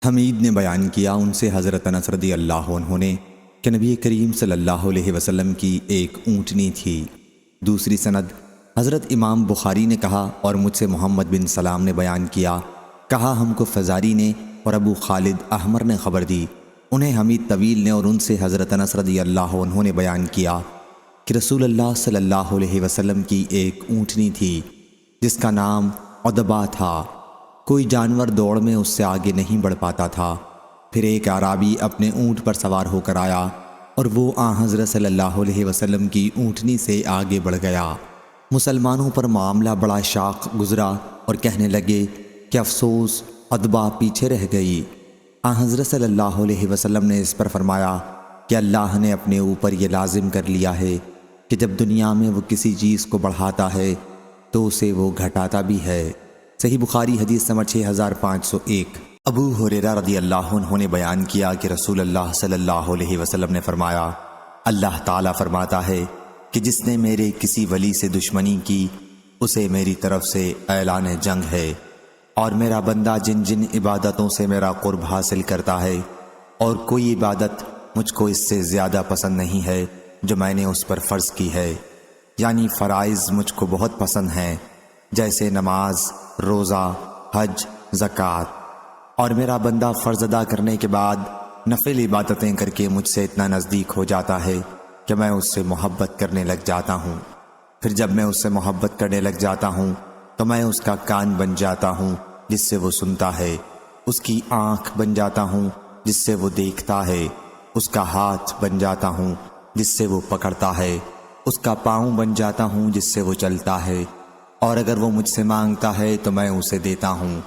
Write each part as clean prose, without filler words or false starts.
حمید نے بیان کیا ان سے حضرت انس رضی اللہ عنہ نے کہ نبی کریم صلی اللہ علیہ وسلم کی ایک اونٹنی تھی۔ دوسری سند حضرت امام بخاری نے کہا اور مجھ سے محمد بن سلام نے بیان کیا، کہا ہم کو فزاری نے اور ابو خالد احمر نے خبر دی، انہیں حمید طویل نے اور ان سے حضرت انس رضی اللہ عنہ نے بیان کیا کہ رسول اللہ صلی اللہ علیہ وسلم کی ایک اونٹنی تھی جس کا نام عدبہ تھا۔ کوئی جانور دوڑ میں اس سے آگے نہیں بڑھ پاتا تھا۔ پھر ایک اعرابی اپنے اونٹ پر سوار ہو کر آیا اور وہ حضرت صلی اللہ علیہ وسلم کی اونٹنی سے آگے بڑھ گیا۔ مسلمانوں پر معاملہ بڑا شاق گزرا اور کہنے لگے کہ افسوس، عدبہ پیچھے رہ گئی۔ حضرت صلی اللہ علیہ وسلم نے اس پر فرمایا کہ اللہ نے اپنے اوپر یہ لازم کر لیا ہے کہ جب دنیا میں وہ کسی چیز کو بڑھاتا ہے تو اسے وہ گھٹاتا بھی ہے۔ صحیح بخاری حدیث نمبر 6501۔ ابو ہریرہ رضی اللہ عنہ نے بیان کیا کہ رسول اللہ صلی اللہ علیہ وسلم نے فرمایا، اللہ تعالیٰ فرماتا ہے کہ جس نے میرے کسی ولی سے دشمنی کی اسے میری طرف سے اعلان جنگ ہے، اور میرا بندہ جن جن عبادتوں سے میرا قرب حاصل کرتا ہے اور کوئی عبادت مجھ کو اس سے زیادہ پسند نہیں ہے جو میں نے اس پر فرض کی ہے، یعنی فرائض مجھ کو بہت پسند ہیں جیسے نماز، روزہ، حج، زکوٰۃ، اور میرا بندہ فرض ادا کرنے کے بعد نفل عبادتیں کر کے مجھ سے اتنا نزدیک ہو جاتا ہے کہ میں اس سے محبت کرنے لگ جاتا ہوں۔ پھر جب میں اس سے محبت کرنے لگ جاتا ہوں تو میں اس کا کان بن جاتا ہوں جس سے وہ سنتا ہے، اس کی آنکھ بن جاتا ہوں جس سے وہ دیکھتا ہے، اس کا ہاتھ بن جاتا ہوں جس سے وہ پکڑتا ہے، اس کا پاؤں بن جاتا ہوں جس سے وہ چلتا ہے، اور اگر وہ مجھ سے مانگتا ہے تو میں اسے دیتا ہوں۔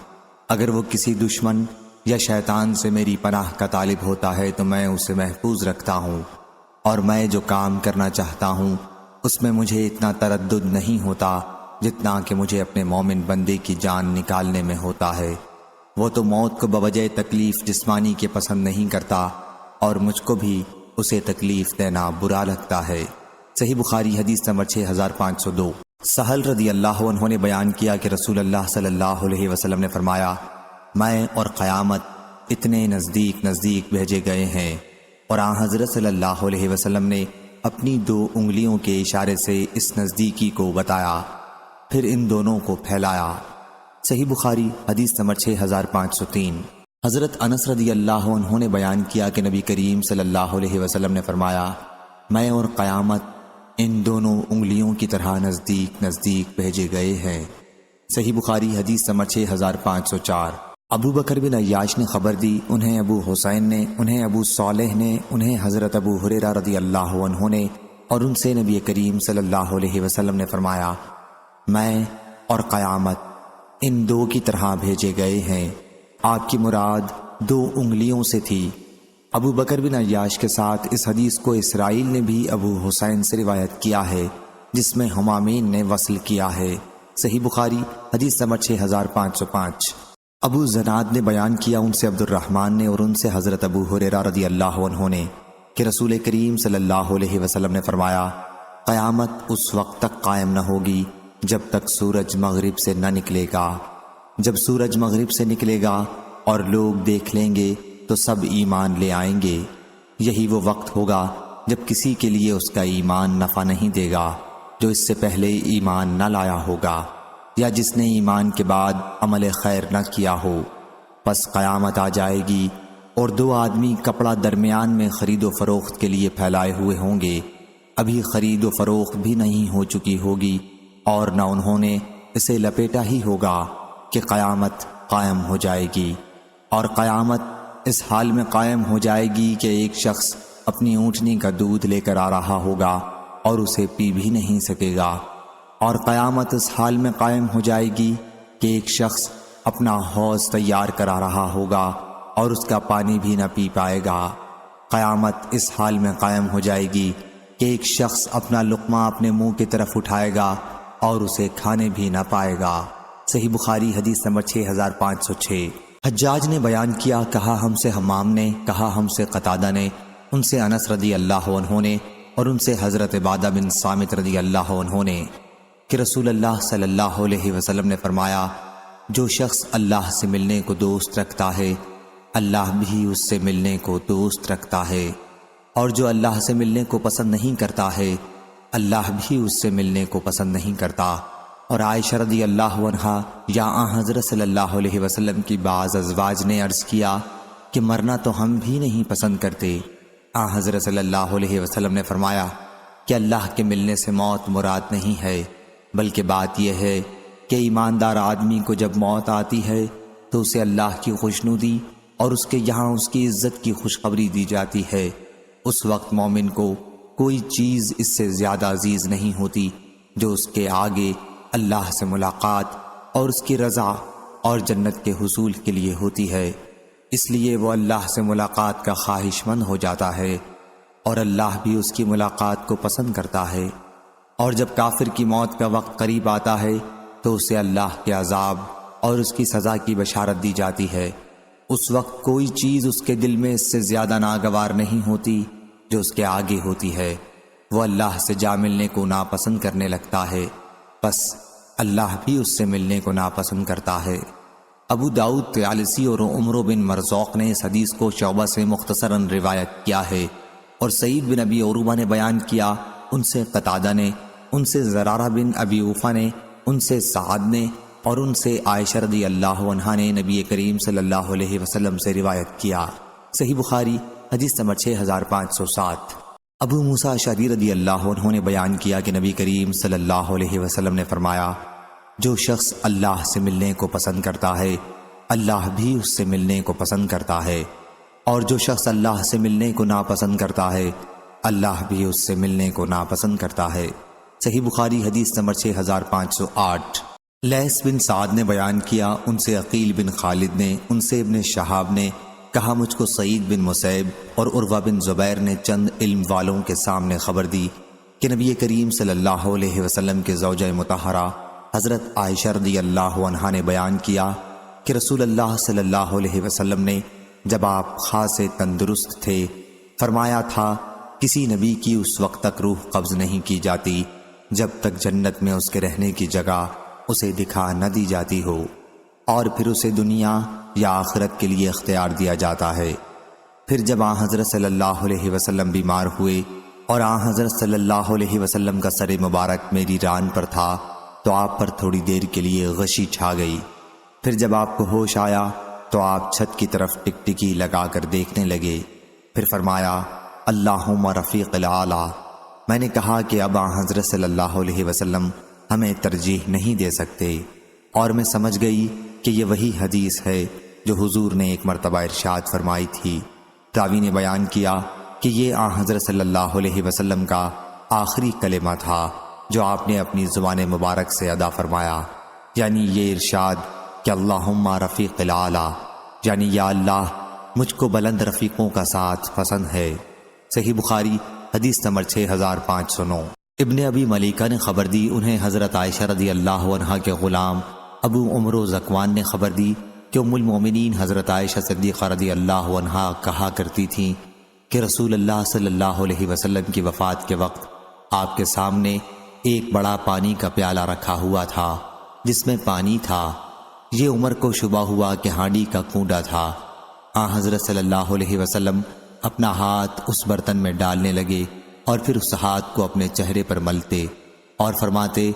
اگر وہ کسی دشمن یا شیطان سے میری پناہ کا طالب ہوتا ہے تو میں اسے محفوظ رکھتا ہوں، اور میں جو کام کرنا چاہتا ہوں اس میں مجھے اتنا تردد نہیں ہوتا جتنا کہ مجھے اپنے مومن بندے کی جان نکالنے میں ہوتا ہے۔ وہ تو موت کو بوجہ تکلیف جسمانی کے پسند نہیں کرتا، اور مجھ کو بھی اسے تکلیف دینا برا لگتا ہے۔ صحیح بخاری حدیث نمبر 6502۔ سہل رضی اللہ عنہ نے بیان کیا کہ رسول اللہ صلی اللہ علیہ وسلم نے فرمایا، میں اور قیامت اتنے نزدیک نزدیک بھیجے گئے ہیں، اور حضرت صلی اللہ علیہ وسلم نے اپنی 2 انگلیوں کے اشارے سے اس نزدیکی کو بتایا، پھر ان دونوں کو پھیلایا۔ صحیح بخاری حدیث نمبر 6503۔ حضرت انس رضی اللہ عنہ نے بیان کیا کہ نبی کریم صلی اللہ علیہ وسلم نے فرمایا، میں اور قیامت ان دونوں انگلیوں کی طرح نزدیک نزدیک بھیجے گئے ہیں۔ صحیح بخاری حدیث نمبر 6504۔ ابو بکر بن عیاش نے خبر دی، انہیں ابو حسین نے، انہیں ابو صالح نے، انہیں حضرت ابو ہریرہ رضی اللہ عنہ نے، اور ان سے نبی کریم صلی اللہ علیہ وسلم نے فرمایا، میں اور قیامت ان 2 کی طرح بھیجے گئے ہیں۔ آپ کی مراد 2 انگلیوں سے تھی۔ ابو بکر بن عیاش کے ساتھ اس حدیث کو اسرائیل نے بھی ابو حسین سے روایت کیا ہے، جس میں حمامین نے وصل کیا ہے۔ صحیح بخاری حدیث نمبر 6505۔ ابو زناد نے بیان کیا ان سے عبد الرحمن نے اور ان سے حضرت ابو ہریرہ رضی اللہ عنہ نے کہ رسول کریم صلی اللہ علیہ وسلم نے فرمایا، قیامت اس وقت تک قائم نہ ہوگی جب تک سورج مغرب سے نہ نکلے گا۔ جب سورج مغرب سے نکلے گا اور لوگ دیکھ لیں گے تو سب ایمان لے آئیں گے۔ یہی وہ وقت ہوگا جب کسی کے لیے اس کا ایمان نفع نہیں دے گا جو اس سے پہلے ایمان نہ لایا ہوگا، یا جس نے ایمان کے بعد عمل خیر نہ کیا ہو۔ پس قیامت آ جائے گی اور 2 آدمی کپڑا درمیان میں خرید و فروخت کے لیے پھیلائے ہوئے ہوں گے، ابھی خرید و فروخت بھی نہیں ہو چکی ہوگی اور نہ انہوں نے اسے لپیٹا ہی ہوگا کہ قیامت قائم ہو جائے گی، اور قیامت اس حال میں قائم ہو جائے گی کہ ایک شخص اپنی اونٹنی کا دودھ لے کر آ رہا ہوگا اور اسے پی بھی نہیں سکے گا، اور قیامت اس حال میں قائم ہو جائے گی کہ ایک شخص اپنا حوض تیار کرا رہا ہوگا اور اس کا پانی بھی نہ پی پائے گا۔ قیامت اس حال میں قائم ہو جائے گی کہ ایک شخص اپنا لقمہ اپنے منہ کی طرف اٹھائے گا اور اسے کھانے بھی نہ پائے گا۔ صحیح بخاری حدیث نمبر 6506۔ حجاج نے بیان کیا، کہا ہم سے حمام نے، کہا ہم سے قتادہ نے، ان سے انس رضی اللہ عنہ نے، اور ان سے حضرت عبادہ بن صامت رضی اللہ عنہ نے کہ رسول اللہ صلی اللہ علیہ وسلم نے فرمایا، جو شخص اللہ سے ملنے کو دوست رکھتا ہے اللہ بھی اس سے ملنے کو دوست رکھتا ہے، اور جو اللہ سے ملنے کو پسند نہیں کرتا ہے اللہ بھی اس سے ملنے کو پسند نہیں کرتا۔ اور عائشہ رضی اللہ عنہا یا آن حضرت صلی اللہ علیہ وسلم کی بعض ازواج نے عرض کیا کہ مرنا تو ہم بھی نہیں پسند کرتے۔ آن حضرت صلی اللہ علیہ وسلم نے فرمایا کہ اللہ کے ملنے سے موت مراد نہیں ہے، بلکہ بات یہ ہے کہ ایماندار آدمی کو جب موت آتی ہے تو اسے اللہ کی خوشنودی اور اس کے یہاں اس کی عزت کی خوشخبری دی جاتی ہے۔ اس وقت مومن کو کوئی چیز اس سے زیادہ عزیز نہیں ہوتی جو اس کے آگے اللہ سے ملاقات اور اس کی رضا اور جنت کے حصول کے لیے ہوتی ہے۔ اس لیے وہ اللہ سے ملاقات کا خواہش مند ہو جاتا ہے، اور اللہ بھی اس کی ملاقات کو پسند کرتا ہے۔ اور جب کافر کی موت کا وقت قریب آتا ہے تو اسے اللہ کے عذاب اور اس کی سزا کی بشارت دی جاتی ہے۔ اس وقت کوئی چیز اس کے دل میں اس سے زیادہ ناگوار نہیں ہوتی جو اس کے آگے ہوتی ہے۔ وہ اللہ سے جا ملنے کو ناپسند کرنے لگتا ہے، بس اللہ بھی اس سے ملنے کو ناپسند کرتا ہے۔ ابو داؤد طیالسی اور عمرو بن مرزوق نے اس حدیث کو شعبہ سے مختصراً روایت کیا ہے، اور سعید بن ابی عروبہ نے بیان کیا، ان سے قتادہ نے، ان سے زرارہ بن ابی اوفا نے، ان سے سعد نے، اور ان سے عائشہ رضی اللہ عنہا نے نبی کریم صلی اللہ علیہ وسلم سے روایت کیا۔ صحیح بخاری حدیث نمبر 6507۔ ابو موسیٰ اشعری رضی اللہ عنہ نے بیان کیا کہ نبی کریم صلی اللہ علیہ وسلم نے فرمایا، جو شخص اللہ سے ملنے کو پسند کرتا ہے اللہ بھی اس سے ملنے کو پسند کرتا ہے، اور جو شخص اللہ سے ملنے کو ناپسند کرتا ہے اللہ بھی اس سے ملنے کو ناپسند کرتا ہے۔ صحیح بخاری حدیث نمبر 6508۔ لیث بن سعد نے بیان کیا، ان سے عقیل بن خالد نے، ان سے ابن شہاب نے کہا، مجھ کو سعید بن مسیب اور عروہ بن زبیر نے چند علم والوں کے سامنے خبر دی کہ نبی کریم صلی اللہ علیہ وسلم کے زوجہ مطہرہ حضرت عائشہ رضی اللہ عنہا نے بیان کیا کہ رسول اللہ صلی اللہ علیہ وسلم نے جب آپ خاصے تندرست تھے فرمایا تھا، کسی نبی کی اس وقت تک روح قبض نہیں کی جاتی جب تک جنت میں اس کے رہنے کی جگہ اسے دکھا نہ دی جاتی ہو، اور پھر اسے دنیا یا آخرت کے لیے اختیار دیا جاتا ہے۔ پھر جب آن حضرت صلی اللہ علیہ وسلم بیمار ہوئے اور آن حضرت صلی اللہ علیہ وسلم کا سر مبارک میری ران پر تھا تو آپ پر تھوڑی دیر کے لیے غشی چھا گئی۔ پھر جب آپ کو ہوش آیا تو آپ چھت کی طرف ٹکٹکی لگا کر دیکھنے لگے۔ پھر فرمایا، اللہم رفیق الاعلی۔ میں نے کہا کہ اب آن حضرت صلی اللہ علیہ وسلم ہمیں ترجیح نہیں دے سکتے، اور میں سمجھ گئی کہ یہ وہی حدیث ہے جو حضور نے ایک مرتبہ ارشاد فرمائی تھی۔ راوی نے بیان کیا کہ یہ آن حضرت صلی اللہ علیہ وسلم کا آخری کلمہ تھا جو آپ نے اپنی زبان مبارک سے ادا فرمایا، یعنی یہ ارشاد کہ اللہم رفیق الاعلی، یعنی یا اللہ مجھ کو بلند رفیقوں کا ساتھ پسند ہے۔ صحیح بخاری حدیث نمبر 6509۔ ابن ابی ملیکہ نے خبر دی، انہیں حضرت عائشہ رضی اللہ عنہا کے غلام ابو عمرو زکوان نے خبر دی کہ ام المومنین حضرت عائشہ صدیقہ رضی اللہ عنہا کہا کرتی تھیں کہ رسول اللہ صلی اللہ علیہ وسلم کی وفات کے وقت آپ کے سامنے ایک بڑا پانی کا پیالہ رکھا ہوا تھا جس میں پانی تھا۔ یہ عمر کو شبہ ہوا کہ ہانڈی کا کونڈا تھا۔ آن حضرت صلی اللہ علیہ وسلم اپنا ہاتھ اس برتن میں ڈالنے لگے اور پھر اس ہاتھ کو اپنے چہرے پر ملتے اور فرماتے،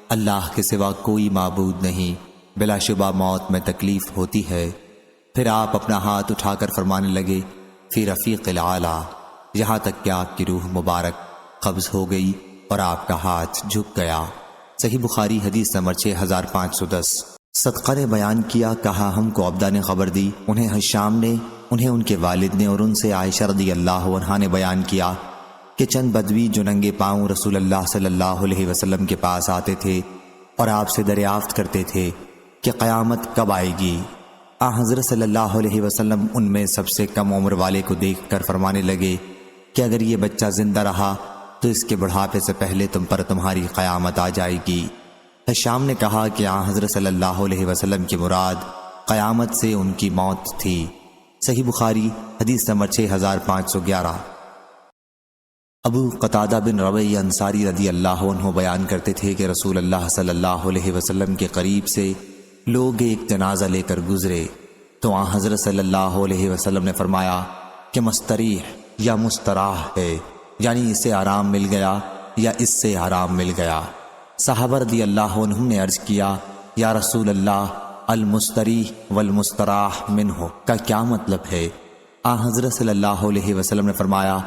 اللہ کے سوا کوئی معبود نہیں، بلا شبہ موت میں تکلیف ہوتی ہے۔ پھر آپ اپنا ہاتھ اٹھا کر فرمانے لگے، فی رفیق الاعلی، یہاں تک کہ آپ کی روح مبارک قبض ہو گئی اور آپ کا ہاتھ جھک گیا۔ صحیح بخاری حدیث نمبر 6510۔ صدقہ نے بیان کیا، کہا ہم کو عبدہ نے خبر دی، انہیں حشام نے، انہیں ان کے والد نے، اور ان سے عائشہ رضی اللہ عنہا نے بیان کیا کہ چند بدوی جو ننگے پاؤں رسول اللہ صلی اللہ علیہ وسلم کے پاس آتے تھے اور آپ سے دریافت کرتے تھے کہ قیامت کب آئے گی۔ آن حضرت صلی اللہ علیہ وسلم ان میں سب سے کم عمر والے کو دیکھ کر فرمانے لگے کہ اگر یہ بچہ زندہ رہا تو اس کے بڑھاپے سے پہلے تم پر تمہاری قیامت آ جائے گی۔ حشام نے کہا کہ آن حضرت صلی اللہ علیہ وسلم کی مراد قیامت سے ان کی موت تھی۔ صحیح بخاری حدیث نمبر 6511۔ ابو قتادہ بن ربیع انصاری رضی اللہ عنہ بیان کرتے تھے کہ رسول اللہ صلی اللہ علیہ وسلم کے قریب سے لوگ ایک جنازہ لے کر گزرے تو آن حضرت صلی اللہ علیہ وسلم نے فرمایا کہ مستریح یا مستراح ہے، یعنی اسے آرام مل گیا یا اس سے آرام مل گیا۔ صحابہ رضی اللہ عنہم نے عرض کیا یا رسول اللہ، المستریح والمستراح منہ کا کیا مطلب ہے؟ آن حضرت صلی اللہ علیہ وسلم نے فرمایا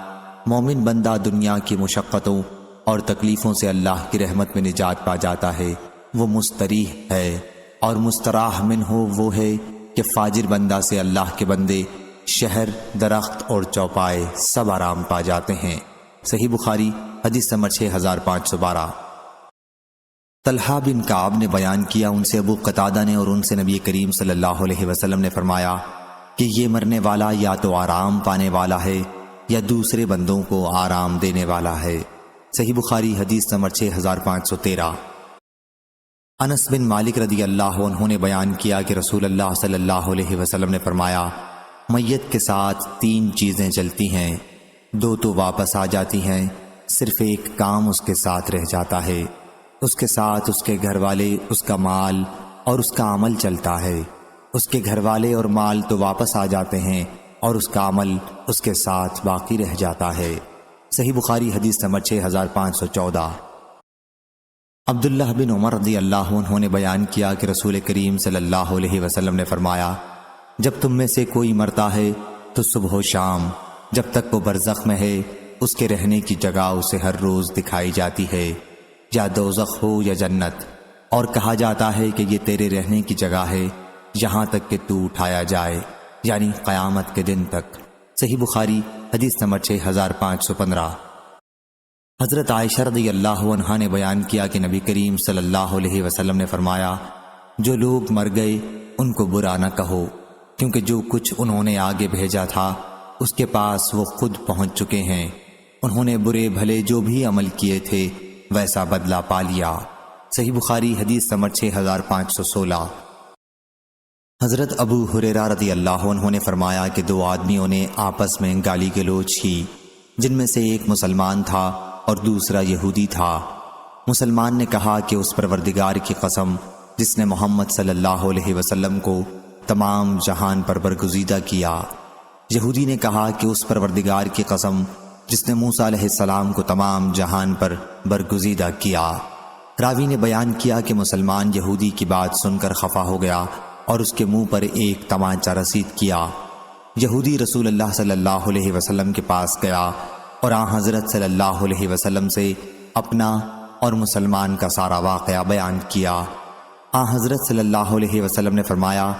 مومن بندہ دنیا کی مشقتوں اور تکلیفوں سے اللہ کی رحمت میں نجات پا جاتا ہے، وہ مستریح ہے، اور مستراح منہ وہ ہے کہ فاجر بندہ سے اللہ کے بندے شہر، درخت اور چوپائے سب آرام پا جاتے ہیں۔ صحیح بخاری حدیث نمبر 6512۔ طلحہ بن کعب نے بیان کیا، ان سے ابو قتادہ نے اور ان سے نبی کریم صلی اللہ علیہ وسلم نے فرمایا کہ یہ مرنے والا یا تو آرام پانے والا ہے یا دوسرے بندوں کو آرام دینے والا ہے۔ صحیح بخاری حدیث نمبر 6513۔ انس بن مالک رضی اللہ عنہ نے بیان کیا کہ رسول اللہ صلی اللہ علیہ وسلم نے فرمایا میت کے ساتھ 3 چیزیں چلتی ہیں، 2 تو واپس آ جاتی ہیں، صرف ایک کام اس کے ساتھ رہ جاتا ہے، اس کے ساتھ اس کے گھر والے، اس کا مال اور اس کا عمل چلتا ہے۔ اس کے گھر والے اور مال تو واپس آ جاتے ہیں اور اس کا عمل اس کے ساتھ باقی رہ جاتا ہے۔ صحیح بخاری حدیث نمبر 6514۔ عبداللہ بن عمر رضی اللہ عنہ نے بیان کیا کہ رسول کریم صلی اللہ علیہ وسلم نے فرمایا جب تم میں سے کوئی مرتا ہے تو صبح و شام جب تک وہ برزخ میں ہے اس کے رہنے کی جگہ اسے ہر روز دکھائی جاتی ہے، یا دوزخ ہو یا جنت، اور کہا جاتا ہے کہ یہ تیرے رہنے کی جگہ ہے یہاں تک کہ تو اٹھایا جائے، یعنی قیامت کے دن تک۔ صحیح بخاری حدیث نمبر 6515۔ حضرت عائشہ رضی اللہ عنہا نے بیان کیا کہ نبی کریم صلی اللہ علیہ وسلم نے فرمایا جو لوگ مر گئے ان کو برا نہ کہو، کیونکہ جو کچھ انہوں نے آگے بھیجا تھا اس کے پاس وہ خود پہنچ چکے ہیں، انہوں نے برے بھلے جو بھی عمل کیے تھے ویسا بدلہ پا لیا۔ صحیح بخاری حدیث نمبر 6516۔ حضرت ابو ہریرہ رضی اللہ عنہ نے فرمایا کہ 2 آدمیوں نے آپس میں گالی گلوچ کی، جن میں سے ایک مسلمان تھا اور دوسرا یہودی تھا۔ مسلمان نے کہا کہ اس پروردگار کی قسم جس نے محمد صلی اللہ علیہ وسلم کو تمام جہان پر برگزیدہ کیا۔ یہودی نے کہا کہ اس پروردگار کی قسم جس نے موسیٰ علیہ السلام کو تمام جہان پر برگزیدہ کیا۔ راوی نے بیان کیا کہ مسلمان یہودی کی بات سن کر خفا ہو گیا اور اس کے منہ پر ایک تمانچہ رسید کیا۔ یہودی رسول اللہ صلی اللہ علیہ وسلم کے پاس گیا اور آن حضرت صلی اللہ علیہ وسلم سے اپنا اور مسلمان کا سارا واقعہ بیان کیا۔ آن حضرت صلی اللہ علیہ وسلم نے فرمایا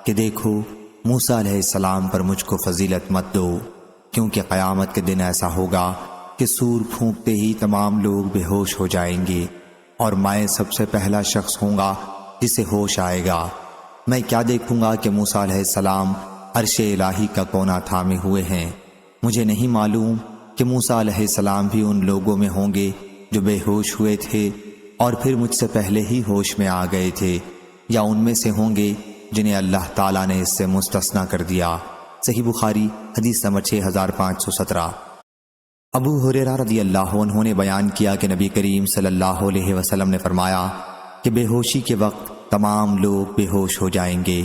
کہ دیکھو موسیٰ علیہ السلام پر مجھ کو فضیلت مت دو، کیونکہ قیامت کے دن ایسا ہوگا کہ سور پھونکتے ہی تمام لوگ بے ہوش ہو جائیں گے اور میں سب سے پہلا شخص ہوں گا جسے ہوش آئے گا۔ میں کیا دیکھوں گا کہ موسیٰ علیہ السلام عرش الہی کا کونا تھامے ہوئے ہیں، مجھے نہیں معلوم کہ موسیٰ علیہ السلام بھی ان لوگوں میں ہوں گے جو بے ہوش ہوئے تھے اور پھر مجھ سے پہلے ہی ہوش میں آ گئے تھے، یا ان میں سے ہوں گے جنہیں اللہ تعالیٰ نے اس سے مستثنیٰ کر دیا۔ صحیح بخاری حدیث نمبر 6517۔ ابو ہریرہ رضی اللہ عنہ نے بیان کیا کہ نبی کریم صلی اللہ علیہ وسلم نے فرمایا کہ بے ہوشی کے وقت تمام لوگ بے ہوش ہو جائیں گے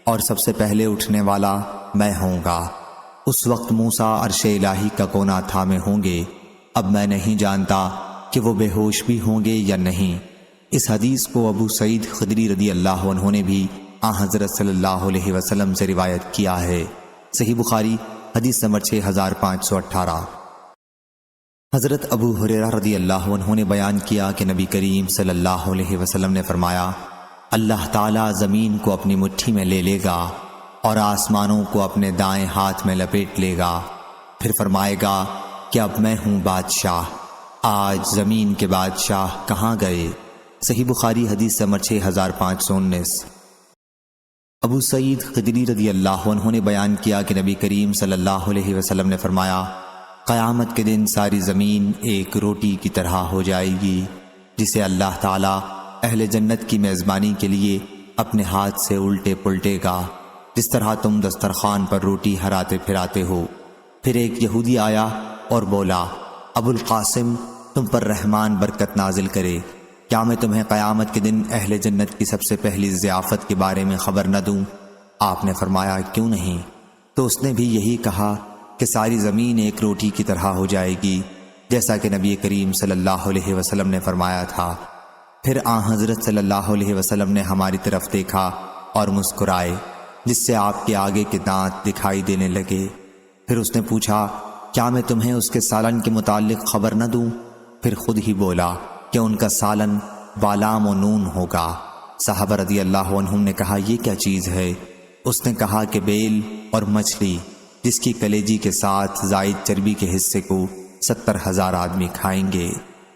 اور سب سے پہلے اٹھنے والا میں ہوں گا۔ اس وقت موسیٰ عرش الہی کا کونا تھامے ہوں گے، اب میں نہیں جانتا کہ وہ بے ہوش بھی ہوں گے یا نہیں۔ اس حدیث کو ابو سعید خدری رضی اللہ عنہ نے بھی آن حضرت صلی اللہ علیہ وسلم سے روایت کیا ہے۔ صحیح بخاری حدیث نمبر 6518۔ حضرت ابو ہریرہ رضی اللہ عنہ نے بیان کیا کہ نبی کریم صلی اللہ علیہ وسلم نے فرمایا اللہ تعالیٰ زمین کو اپنی مٹھی میں لے لے گا اور آسمانوں کو اپنے دائیں ہاتھ میں لپیٹ لے گا، پھر فرمائے گا کہ اب میں ہوں بادشاہ، آج زمین کے بادشاہ کہاں گئے؟ صحیح بخاری حدیث نمبر 6519۔ ابو سعید خدری رضی اللہ عنہ نے بیان کیا کہ نبی کریم صلی اللہ علیہ وسلم نے فرمایا قیامت کے دن ساری زمین ایک روٹی کی طرح ہو جائے گی جسے اللہ تعالیٰ اہل جنت کی میزبانی کے لیے اپنے ہاتھ سے الٹے پلٹے گا، جس طرح تم دسترخوان پر روٹی ہراتے پھراتے ہو۔ پھر ایک یہودی آیا اور بولا ابو القاسم تم پر رحمان برکت نازل کرے، کیا میں تمہیں قیامت کے دن اہل جنت کی سب سے پہلی ضیافت کے بارے میں خبر نہ دوں؟ آپ نے فرمایا کیوں نہیں؟ تو اس نے بھی یہی کہا کہ ساری زمین ایک روٹی کی طرح ہو جائے گی، جیسا کہ نبی کریم صلی اللہ علیہ وسلم نے فرمایا تھا۔ پھر آن حضرت صلی اللہ علیہ وسلم نے ہماری طرف دیکھا اور مسکرائے، جس سے آپ کے آگے کے دانت دکھائی دینے لگے۔ پھر اس نے پوچھا کیا میں تمہیں اس کے سالن کے متعلق خبر نہ دوں؟ پھر خود ہی بولا کہ ان کا سالن بالام و نون ہوگا۔ صحابہ رضی اللہ عنہم نے کہا یہ کیا چیز ہے؟ اس نے کہا کہ بیل اور مچھلی جس کی کلیجی کے ساتھ زائد چربی کے حصے کو 70,000 آدمی کھائیں گے۔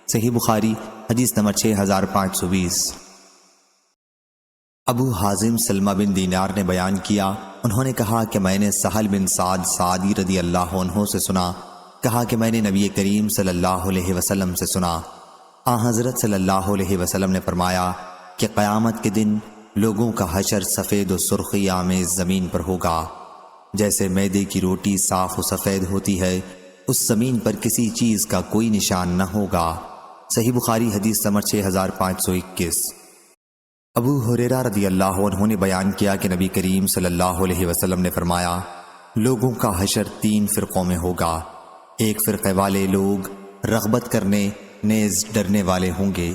صحیح بخاری حدیث نمبر 6520۔ ابو حازم سلمہ بن دینار نے بیان کیا، انہوں نے کہا کہ میں نے سہل بن سعد سعدی رضی اللہ عنہ سے سنا، کہا کہ میں نے نبی کریم صلی اللہ علیہ وسلم سے سنا، حضرت صلی اللہ علیہ وسلم نے فرمایا کہ قیامت کے دن لوگوں کا حشر سفید و سرخی آمیز زمین پر ہوگا، جیسے میدے کی روٹی صاف و سفید ہوتی ہے، اس زمین پر کسی چیز کا کوئی نشان نہ ہوگا۔ صحیح بخاری حدیث نمبر 6521۔ ابو ہریرہ رضی اللہ عنہ نے بیان کیا کہ نبی کریم صلی اللہ علیہ وسلم نے فرمایا لوگوں کا حشر 3 فرقوں میں ہوگا۔ ایک فرقے والے لوگ رغبت کرنے نیز ڈرنے والے ہوں گے،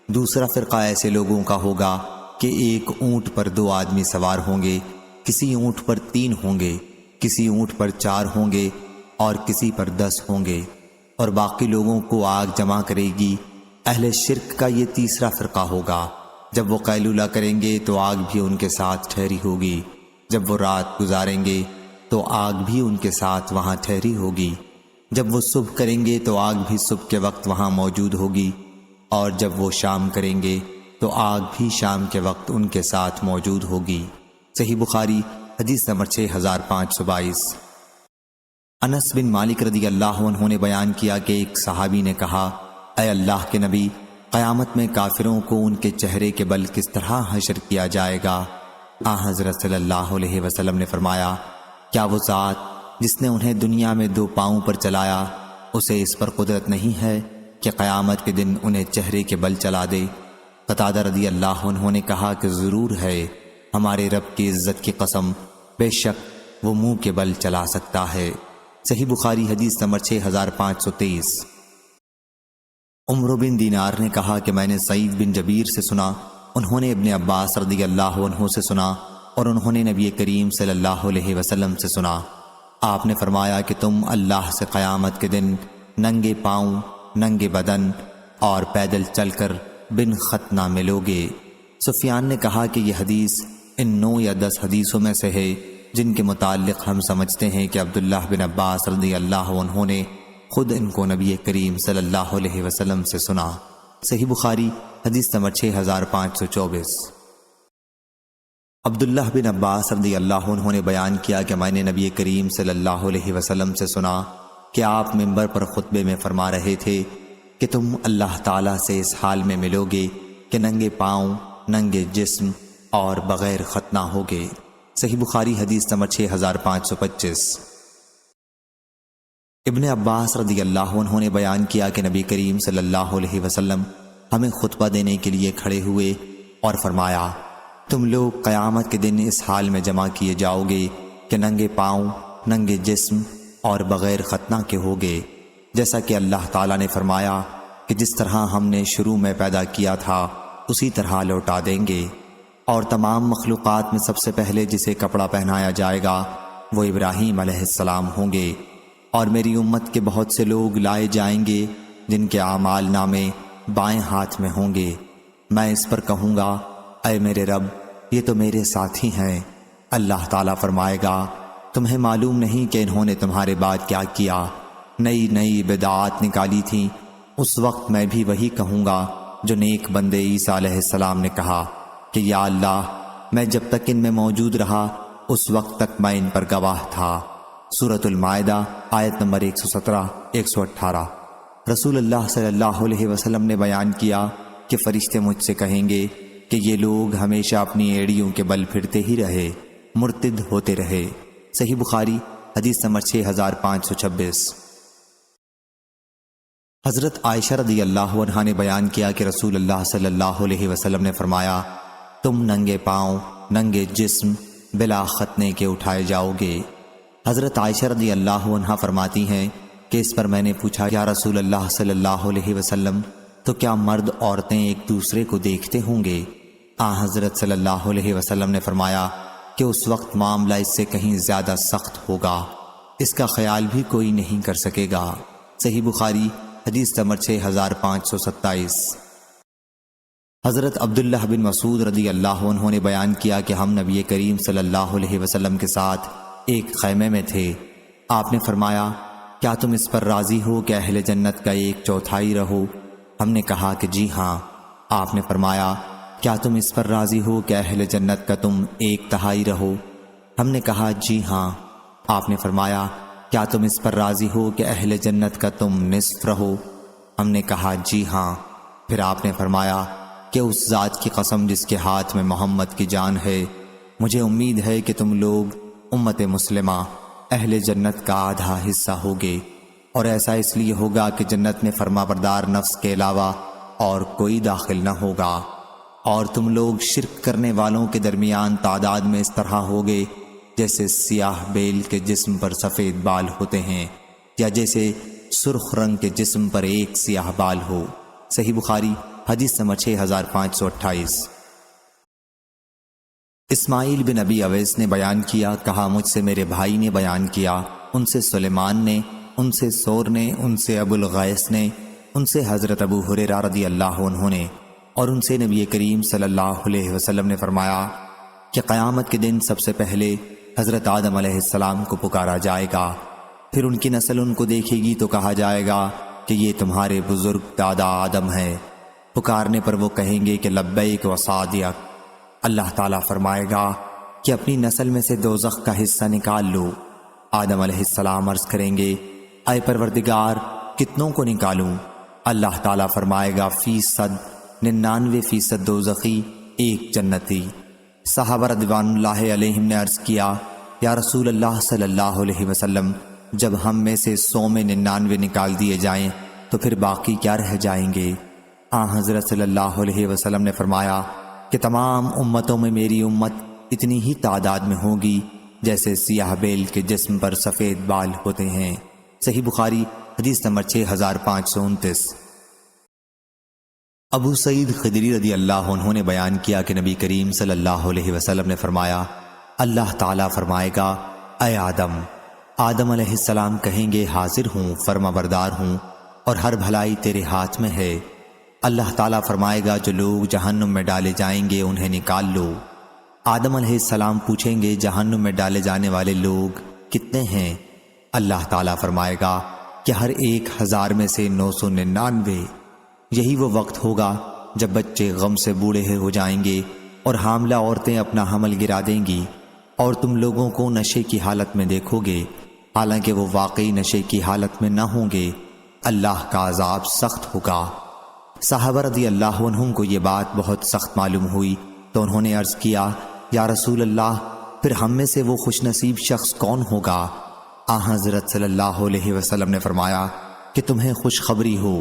دوسرا فرقہ ایسے لوگوں کا ہوگا کہ ایک اونٹ پر 2 آدمی سوار ہوں گے، کسی اونٹ پر 3 ہوں گے، کسی اونٹ پر 4 ہوں گے اور کسی پر 10 ہوں گے، اور باقی لوگوں کو آگ جمع کرے گی۔ اہل شرک کا یہ تیسرا فرقہ ہوگا، جب وہ قیلولہ کریں گے تو آگ بھی ان کے ساتھ ٹھہری ہوگی، جب وہ رات گزاریں گے تو آگ بھی ان کے ساتھ وہاں ٹھہری ہوگی، جب وہ صبح کریں گے تو آگ بھی صبح کے وقت وہاں موجود ہوگی، اور جب وہ شام کریں گے تو آگ بھی شام کے وقت ان کے ساتھ موجود ہوگی۔ صحیح بخاری حدیث نمبر 6522۔ انس بن مالک رضی اللہ عنہ نے بیان کیا کہ ایک صحابی نے کہا اے اللہ کے نبی، قیامت میں کافروں کو ان کے چہرے کے بل کس طرح حشر کیا جائے گا؟ حضرت صلی اللہ علیہ وسلم نے فرمایا کیا وہ ذات جس نے انہیں دنیا میں 2 پاؤں پر چلایا، اسے اس پر قدرت نہیں ہے کہ قیامت کے دن انہیں چہرے کے بل چلا دے؟ قتادہ رضی اللہ عنہ نے کہا کہ ضرور ہے، ہمارے رب کی عزت کی قسم، بے شک وہ منہ کے بل چلا سکتا ہے۔ صحیح بخاری حدیث نمبر 6523۔ عمرو بن دینار نے کہا کہ میں نے سعید بن جبیر سے سنا، انہوں نے ابن عباس رضی اللہ عنہ سے سنا، اور انہوں نے نبی کریم صلی اللہ علیہ وسلم سے سنا۔ آپ نے فرمایا کہ تم اللہ سے قیامت کے دن ننگے پاؤں، ننگے بدن اور پیدل چل کر بن ختنہ ملو گے۔ سفیان نے کہا کہ یہ حدیث ان 9 یا 10 حدیثوں میں سے ہے جن کے متعلق ہم سمجھتے ہیں کہ عبداللہ بن عباس رضی اللہ عنہ نے خود ان کو نبی کریم صلی اللہ علیہ وسلم سے سنا۔ صحیح بخاری حدیث نمبر 6524۔ عبداللہ بن عباس رضی اللہ عنہ نے بیان کیا کہ میں نے نبی کریم صلی اللہ علیہ وسلم سے سنا کہ آپ منبر پر خطبے میں فرما رہے تھے کہ تم اللہ تعالیٰ سے اس حال میں ملو گے کہ ننگے پاؤں، ننگے جسم اور بغیر ختنہ ہوگے۔ صحیح بخاری حدیث نمبر 6525۔ ابن عباس رضی اللہ عنہ نے بیان کیا کہ نبی کریم صلی اللہ علیہ وسلم ہمیں خطبہ دینے کے لیے کھڑے ہوئے اور فرمایا تم لوگ قیامت کے دن اس حال میں جمع کیے جاؤ گے کہ ننگے پاؤں، ننگے جسم اور بغیر ختنہ کے ہوگے، جیسا کہ اللہ تعالیٰ نے فرمایا کہ جس طرح ہم نے شروع میں پیدا کیا تھا اسی طرح لوٹا دیں گے۔ اور تمام مخلوقات میں سب سے پہلے جسے کپڑا پہنایا جائے گا وہ ابراہیم علیہ السلام ہوں گے، اور میری امت کے بہت سے لوگ لائے جائیں گے جن کے اعمال نامے بائیں ہاتھ میں ہوں گے۔ میں اس پر کہوں گا اے میرے رب، یہ تو میرے ساتھی ہیں۔ اللہ تعالیٰ فرمائے گا تمہیں معلوم نہیں کہ انہوں نے تمہارے بعد کیا کیا، نئی نئی بدعات نکالی تھیں۔ اس وقت میں بھی وہی کہوں گا جو نیک بندے عیسیٰ علیہ السلام نے کہا کہ یا اللہ، میں جب تک ان میں موجود رہا اس وقت تک میں ان پر گواہ تھا۔ سورۃ المائدہ آیت نمبر 117 118۔ رسول اللہ صلی اللہ علیہ وسلم نے بیان کیا کہ فرشتے مجھ سے کہیں گے کہ یہ لوگ ہمیشہ اپنی ایڑیوں کے بل پھرتے ہی رہے، مرتد ہوتے رہے۔ صحیح بخاری حدیث نمبر 6526۔ حضرت عائشہ رضی اللہ عنہا نے بیان کیا کہ رسول اللہ صلی اللہ علیہ وسلم نے فرمایا تم ننگے پاؤں، ننگے جسم بلا ختنے کے اٹھائے جاؤ گے۔ حضرت عائشہ رضی اللہ عنہا فرماتی ہیں کہ اس پر میں نے پوچھا، یا رسول اللہ صلی اللہ علیہ وسلم، تو کیا مرد عورتیں ایک دوسرے کو دیکھتے ہوں گے؟ حضرت صلی اللہ علیہ وسلم نے فرمایا کہ اس وقت معاملہ اس سے کہیں زیادہ سخت ہوگا، اس کا خیال بھی کوئی نہیں کر سکے گا۔ صحیح بخاری حدیث نمبر 6527۔ حضرت عبداللہ بن مسعود رضی اللہ عنہ نے بیان کیا کہ ہم نبی کریم صلی اللہ علیہ وسلم کے ساتھ ایک خیمے میں تھے۔ آپ نے فرمایا، کیا تم اس پر راضی ہو کہ اہل جنت کا 1/4 رہو؟ ہم نے کہا کہ جی ہاں۔ آپ نے فرمایا، کیا تم اس پر راضی ہو کہ اہل جنت کا تم 1/3 رہو؟ ہم نے کہا جی ہاں۔ آپ نے فرمایا، کیا تم اس پر راضی ہو کہ اہل جنت کا تم نصف رہو؟ ہم نے کہا جی ہاں۔ پھر آپ نے فرمایا کہ اس ذات کی قسم جس کے ہاتھ میں محمد کی جان ہے، مجھے امید ہے کہ تم لوگ امت مسلمہ اہل جنت کا آدھا حصہ ہوگے، اور ایسا اس لیے ہوگا کہ جنت میں فرما بردار نفس کے علاوہ اور کوئی داخل نہ ہوگا، اور تم لوگ شرک کرنے والوں کے درمیان تعداد میں اس طرح ہوگے جیسے سیاہ بیل کے جسم پر سفید بال ہوتے ہیں، یا جیسے سرخ رنگ کے جسم پر ایک سیاہ بال ہو۔ صحیح بخاری حدیث نمبر 6528۔ اسماعیل بن ابی اویس نے بیان کیا، کہا مجھ سے میرے بھائی نے بیان کیا، ان سے سلیمان نے، ان سے سور نے، ان سے ابو الغیث نے، ان سے حضرت ابو ہریرہ رضی اللہ عنہ نے، اور ان سے نبی کریم صلی اللہ علیہ وسلم نے فرمایا کہ قیامت کے دن سب سے پہلے حضرت آدم علیہ السلام کو پکارا جائے گا، پھر ان کی نسل ان کو دیکھے گی تو کہا جائے گا کہ یہ تمہارے بزرگ دادا آدم ہے۔ پکارنے پر وہ کہیں گے کہ لبیک و صادق۔ اللہ تعالیٰ فرمائے گا کہ اپنی نسل میں سے دوزخ کا حصہ نکال لو۔ آدم علیہ السلام عرض کریں گے، اے پروردگار کتنوں کو نکالوں؟ اللہ تعالیٰ فرمائے گا 99% دوزخی، 1 جنتی۔ صحابہ رضوان اللہ علیہم نے عرض کیا، یا رسول اللہ صلی اللہ علیہ وسلم، جب ہم میں سے 100 میں 99 نکال دیے جائیں تو پھر باقی کیا رہ جائیں گے؟ حضرت صلی اللہ علیہ وسلم نے فرمایا کہ تمام امتوں میں میری امت اتنی ہی تعداد میں ہوگی جیسے سیاہ بیل کے جسم پر سفید بال ہوتے ہیں۔ صحیح بخاری حدیث نمبر 6529۔ ابو سعید خدری رضی اللہ عنہ نے بیان کیا کہ نبی کریم صلی اللہ علیہ وسلم نے فرمایا، اللہ تعالیٰ فرمائے گا، اے آدم۔ آدم علیہ السلام کہیں گے، حاضر ہوں، فرما بردار ہوں، اور ہر بھلائی تیرے ہاتھ میں ہے۔ اللہ تعالیٰ فرمائے گا، جو لوگ جہنم میں ڈالے جائیں گے انہیں نکال لو۔ آدم علیہ السلام پوچھیں گے، جہنم میں ڈالے جانے والے لوگ کتنے ہیں؟ اللہ تعالیٰ فرمائے گا کہ ہر 1000 میں سے 999۔ یہی وہ وقت ہوگا جب بچے غم سے بوڑھے ہو جائیں گے اور حاملہ عورتیں اپنا حمل گرا دیں گی، اور تم لوگوں کو نشے کی حالت میں دیکھو گے، حالانکہ وہ واقعی نشے کی حالت میں نہ ہوں گے۔ اللہ کا عذاب سخت ہوگا۔ صحابہ رضی اللہ عنہم کو یہ بات بہت سخت معلوم ہوئی تو انہوں نے عرض کیا، یا رسول اللہ، پھر ہم میں سے وہ خوش نصیب شخص کون ہوگا؟ حضرت صلی اللہ علیہ وسلم نے فرمایا کہ تمہیں خوشخبری ہو،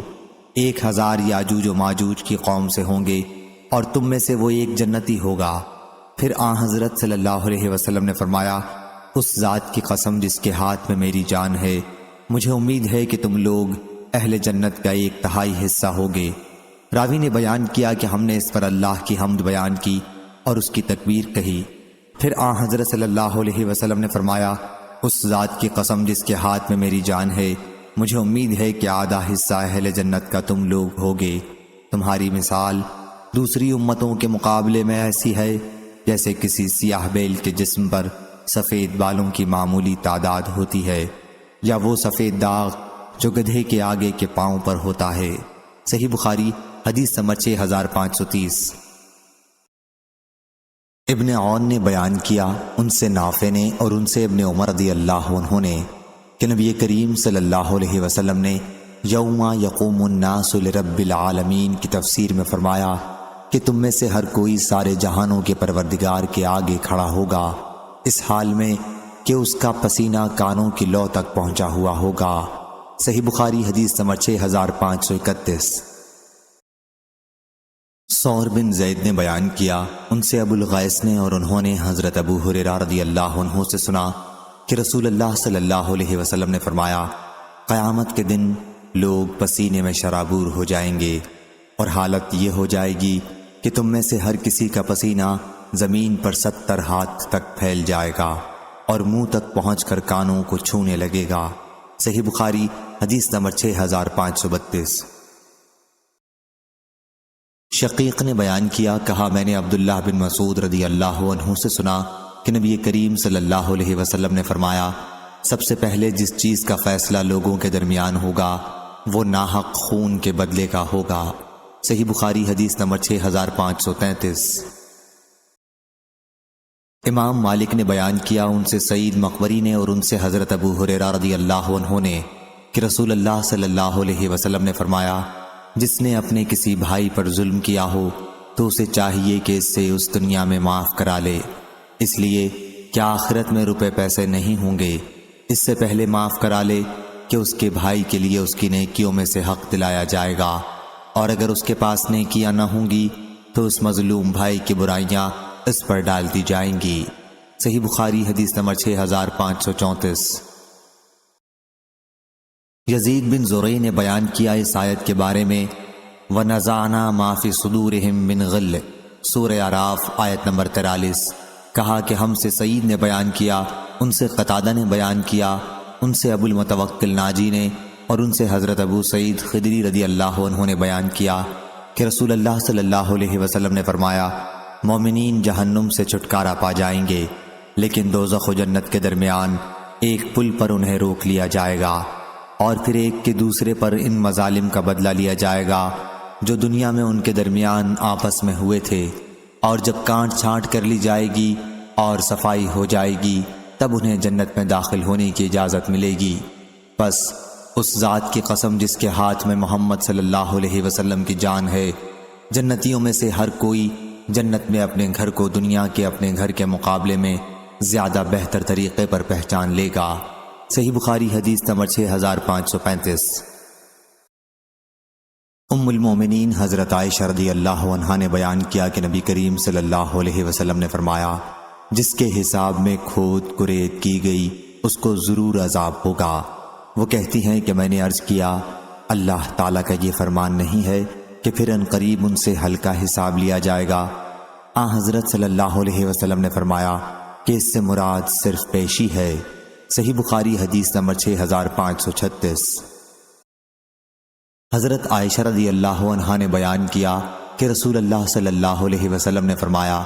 1000 یاجوج و ماجوج کی قوم سے ہوں گے اور تم میں سے وہ ایک جنتی ہوگا۔ پھر حضرت صلی اللہ علیہ وسلم نے فرمایا، اس ذات کی قسم جس کے ہاتھ میں میری جان ہے، مجھے امید ہے کہ تم لوگ اہل جنت کا 1/3 حصہ ہوگے۔ راوی نے بیان کیا کہ ہم نے اس پر اللہ کی حمد بیان کی اور اس کی تکبیر کہی۔ پھر حضرت صلی اللہ علیہ وسلم نے فرمایا، اس ذات کی قسم جس کے ہاتھ میں میری جان ہے، مجھے امید ہے کہ آدھا حصہ اہل جنت کا تم لوگ ہوگے۔ تمہاری مثال دوسری امتوں کے مقابلے میں ایسی ہے جیسے کسی سیاہ بیل کے جسم پر سفید بالوں کی معمولی تعداد ہوتی ہے، یا وہ سفید داغ جو گدھے کے آگے کے پاؤں پر ہوتا ہے۔ صحیح بخاری حدیث نمبر 6530۔ ابن عون نے بیان کیا، ان سے نافع نے اور ان سے ابن عمر رضی اللہ عنہ نے، کہ نبی کریم صلی اللہ علیہ وسلم نے یوم یقوم الناس لرب العالمین کی تفسیر میں فرمایا کہ تم میں سے ہر کوئی سارے جہانوں کے پروردگار کے آگے کھڑا ہوگا، اس حال میں کہ اس کا پسینہ کانوں کی لو تک پہنچا ہوا ہوگا۔ صحیح بخاری حدیث نمبر 6531۔ ثور بن زید نے بیان کیا، ان سے ابو الغیث نے اور انہوں نے حضرت ابو ہریرہ رضی اللہ عنہ سے سنا کہ رسول اللہ صلی اللہ علیہ وسلم نے فرمایا، قیامت کے دن لوگ پسینے میں شرابور ہو جائیں گے، اور حالت یہ ہو جائے گی کہ تم میں سے ہر کسی کا پسینہ زمین پر 70 ہاتھ تک پھیل جائے گا اور منہ تک پہنچ کر کانوں کو چھونے لگے گا۔ صحیح بخاری حدیث نمبر 6532۔ شقیق نے بیان کیا، کہا میں نے عبداللہ بن مسعود رضی اللہ عنہ سے سنا کہ نبی کریم صلی اللہ علیہ وسلم نے فرمایا، سب سے پہلے جس چیز کا فیصلہ لوگوں کے درمیان ہوگا وہ ناحق خون کے بدلے کا ہوگا۔ صحیح بخاری حدیث نمبر 6533۔ امام مالک نے بیان کیا، ان سے سعید مقبری نے اور ان سے حضرت ابو ہریرہ رضی اللہ عنہ نے کہ رسول اللہ صلی اللہ علیہ وسلم نے فرمایا، جس نے اپنے کسی بھائی پر ظلم کیا ہو تو اسے چاہیے کہ اس سے اس دنیا میں معاف کرا لے، اس لیے کہ آخرت میں روپے پیسے نہیں ہوں گے، اس سے پہلے معاف کرا لے کہ اس کے بھائی کے لیے اس کی نیکیوں میں سے حق دلایا جائے گا، اور اگر اس کے پاس نیکیاں نہ ہوں گی تو اس مظلوم بھائی کی برائیاں اس پر ڈال دی جائیں گی۔ صحیح بخاری حدیث نمبر 6534۔ یزید بن زرع نے بیان کیا اس آیت کے بارے میں، وَنَزَعْنَا مَا فِي صُدُورِهِم مِّن غِلٍّ، سورہ اعراف آیت نمبر 43۔ کہا کہ ہم سے سعید نے بیان کیا، ان سے قتادہ نے بیان کیا، ان سے ابو المتوکل ناجی نے اور ان سے حضرت ابو سعید خدری رضی اللہ عنہ نے بیان کیا کہ رسول اللہ صلی اللہ علیہ وسلم نے فرمایا، مومنین جہنم سے چھٹکارا پا جائیں گے، لیکن دوزخ و جنت کے درمیان ایک پل پر انہیں روک لیا جائے گا، اور پھر ایک کے دوسرے پر ان مظالم کا بدلہ لیا جائے گا جو دنیا میں ان کے درمیان آپس میں ہوئے تھے، اور جب کانٹ چھانٹ کر لی جائے گی اور صفائی ہو جائے گی تب انہیں جنت میں داخل ہونے کی اجازت ملے گی۔ بس اس ذات کی قسم جس کے ہاتھ میں محمد صلی اللہ علیہ وسلم کی جان ہے، جنتیوں میں سے ہر کوئی جنت میں اپنے گھر کو دنیا کے اپنے گھر کے مقابلے میں زیادہ بہتر طریقے پر پہچان لے گا۔ صحیح بخاری حدیث نمبر 6535۔ ام المومنین حضرت عائشہ رضی اللہ عنہا نے بیان کیا کہ نبی کریم صلی اللہ علیہ وسلم نے فرمایا، جس کے حساب میں کھود کرید کی گئی اس کو ضرور عذاب ہوگا۔ وہ کہتی ہیں کہ میں نے عرض کیا، اللہ تعالیٰ کا یہ فرمان نہیں ہے کہ پھر ان قریب ان سے ہلکا حساب لیا جائے گا؟ حضرت صلی اللہ علیہ وسلم نے فرمایا کہ اس سے مراد صرف پیشی ہے۔ صحیح بخاری حدیث نمبر 6536۔ حضرت عائشہ رضی اللہ عنہا نے بیان کیا کہ رسول اللہ صلی اللہ علیہ وسلم نے فرمایا،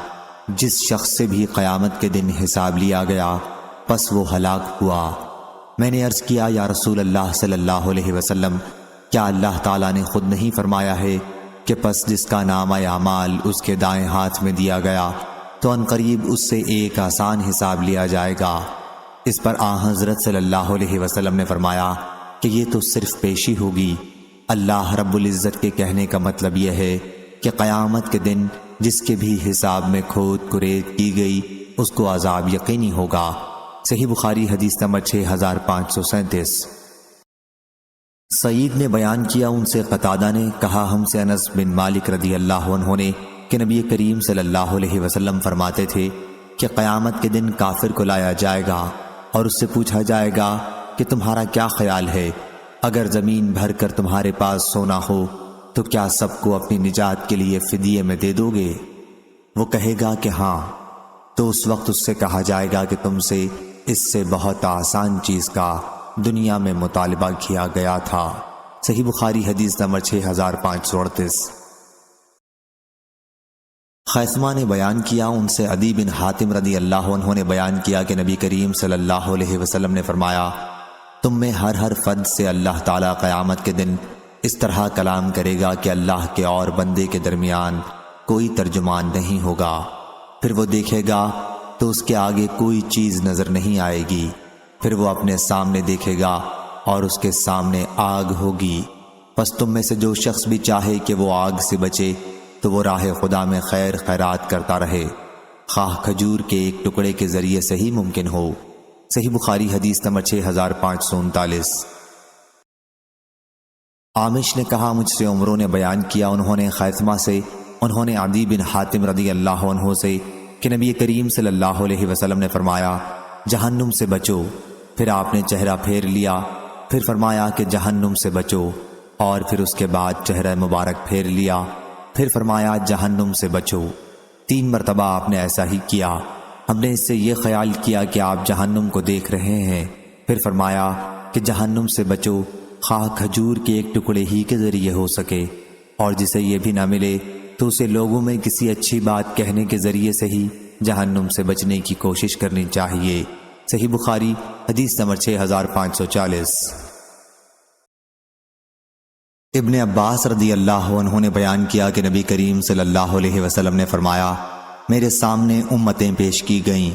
جس شخص سے بھی قیامت کے دن حساب لیا گیا پس وہ ہلاک ہوا۔ میں نے عرض کیا، یا رسول اللہ صلی اللہ علیہ وسلم، کیا اللہ تعالیٰ نے خود نہیں فرمایا ہے کہ پس جس کا نامہ اعمال اس کے دائیں ہاتھ میں دیا گیا تو ان قریب اس سے ایک آسان حساب لیا جائے گا؟ اس پر حضرت صلی اللہ علیہ وسلم نے فرمایا کہ یہ تو صرف پیشی ہوگی، اللہ رب العزت کے کہنے کا مطلب یہ ہے کہ قیامت کے دن جس کے بھی حساب میں کھود کرید کی گئی اس کو عذاب یقینی ہوگا۔ صحیح بخاری حدیث نمبر 6537۔ سعید نے بیان کیا، ان سے قتادہ نے کہا، ہم سے انس بن مالک رضی اللہ عنہ نے کہ نبی کریم صلی اللہ علیہ وسلم فرماتے تھے کہ قیامت کے دن کافر کو لایا جائے گا اور اس سے پوچھا جائے گا کہ تمہارا کیا خیال ہے، اگر زمین بھر کر تمہارے پاس سونا ہو تو کیا سب کو اپنی نجات کے لیے فدیے میں دے دو گے؟ وہ کہے گا کہ ہاں، تو اس وقت اس سے کہا جائے گا کہ تم سے اس سے بہت آسان چیز کا دنیا میں مطالبہ کیا گیا تھا۔ صحیح بخاری حدیث نمبر 6538۔ خیثمہ نے بیان کیا، ان سے عدی بن حاتم رضی اللہ عنہ نے بیان کیا کہ نبی کریم صلی اللہ علیہ وسلم نے فرمایا، تم میں ہر فرد سے اللہ تعالیٰ قیامت کے دن اس طرح کلام کرے گا کہ اللہ کے اور بندے کے درمیان کوئی ترجمان نہیں ہوگا، پھر وہ دیکھے گا تو اس کے آگے کوئی چیز نظر نہیں آئے گی، پھر وہ اپنے سامنے دیکھے گا اور اس کے سامنے آگ ہوگی، پس تم میں سے جو شخص بھی چاہے کہ وہ آگ سے بچے تو وہ راہ خدا میں خیر خیرات کرتا رہے، خواہ کھجور کے ایک ٹکڑے کے ذریعے سے ہی ممکن ہو۔ صحیح بخاری حدیث نمبر 6539۔ عامش نے کہا، مجھ سے عمروں نے بیان کیا، انہوں نے خیثمہ سے انہوں نے عدی بن حاتم رضی اللہ عنہ سے کہ نبی کریم صلی اللہ علیہ وسلم نے فرمایا جہنم سے بچو، پھر آپ نے چہرہ پھیر لیا، پھر فرمایا کہ جہنم سے بچو، اور پھر اس کے بعد چہرہ مبارک پھیر لیا، پھر فرمایا جہنم سے بچو۔ 3 مرتبہ آپ نے ایسا ہی کیا۔ ہم نے اس سے یہ خیال کیا کہ آپ جہنم کو دیکھ رہے ہیں، پھر فرمایا کہ جہنم سے بچو، خواہ کھجور کے ایک ٹکڑے ہی کے ذریعے ہو سکے، اور جسے یہ بھی نہ ملے تو اسے لوگوں میں کسی اچھی بات کہنے کے ذریعے سے ہی جہنم سے بچنے کی کوشش کرنی چاہیے۔ صحیح بخاری حدیث نمبر 6540۔ ابن عباس رضی اللہ عنہ نے بیان کیا کہ نبی کریم صلی اللہ علیہ وسلم نے فرمایا میرے سامنے امتیں پیش کی گئیں،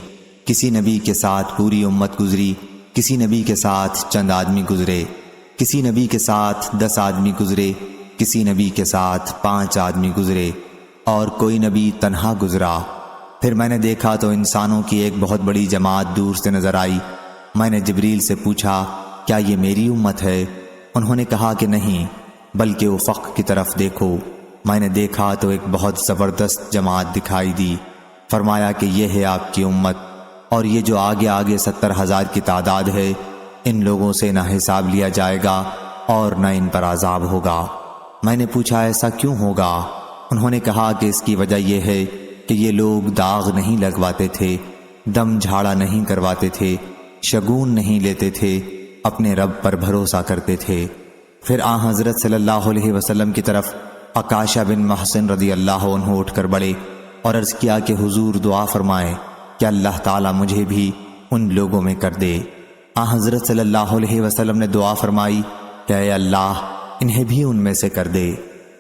کسی نبی کے ساتھ پوری امت گزری، کسی نبی کے ساتھ چند آدمی گزرے، کسی نبی کے ساتھ 10 آدمی گزرے، کسی نبی کے ساتھ 5 آدمی گزرے، اور کوئی نبی تنہا گزرا۔ پھر میں نے دیکھا تو انسانوں کی ایک بہت بڑی جماعت دور سے نظر آئی۔ میں نے جبریل سے پوچھا کیا یہ میری امت ہے؟ انہوں نے کہا کہ نہیں، بلکہ افق کی طرف دیکھو۔ میں نے دیکھا تو ایک بہت زبردست جماعت دکھائی دی۔ فرمایا کہ یہ ہے آپ کی امت، اور یہ جو آگے آگے 70,000 کی تعداد ہے، ان لوگوں سے نہ حساب لیا جائے گا اور نہ ان پر عذاب ہوگا۔ میں نے پوچھا ایسا کیوں ہوگا؟ انہوں نے کہا کہ اس کی وجہ یہ ہے کہ یہ لوگ داغ نہیں لگواتے تھے، دم جھاڑا نہیں کرواتے تھے، شگون نہیں لیتے تھے، اپنے رب پر بھروسہ کرتے تھے۔ پھر حضرت صلی اللہ علیہ وسلم کی طرف عکاشہ بن محسن رضی اللہ عنہ اٹھ کر بڑھے اور عرض کیا کہ حضور دعا فرمائیں کہ اللہ تعالیٰ مجھے بھی ان لوگوں میں کر دے۔ حضرت صلی اللہ علیہ وسلم نے دعا فرمائی کہ اے اللہ انہیں بھی ان میں سے کر دے۔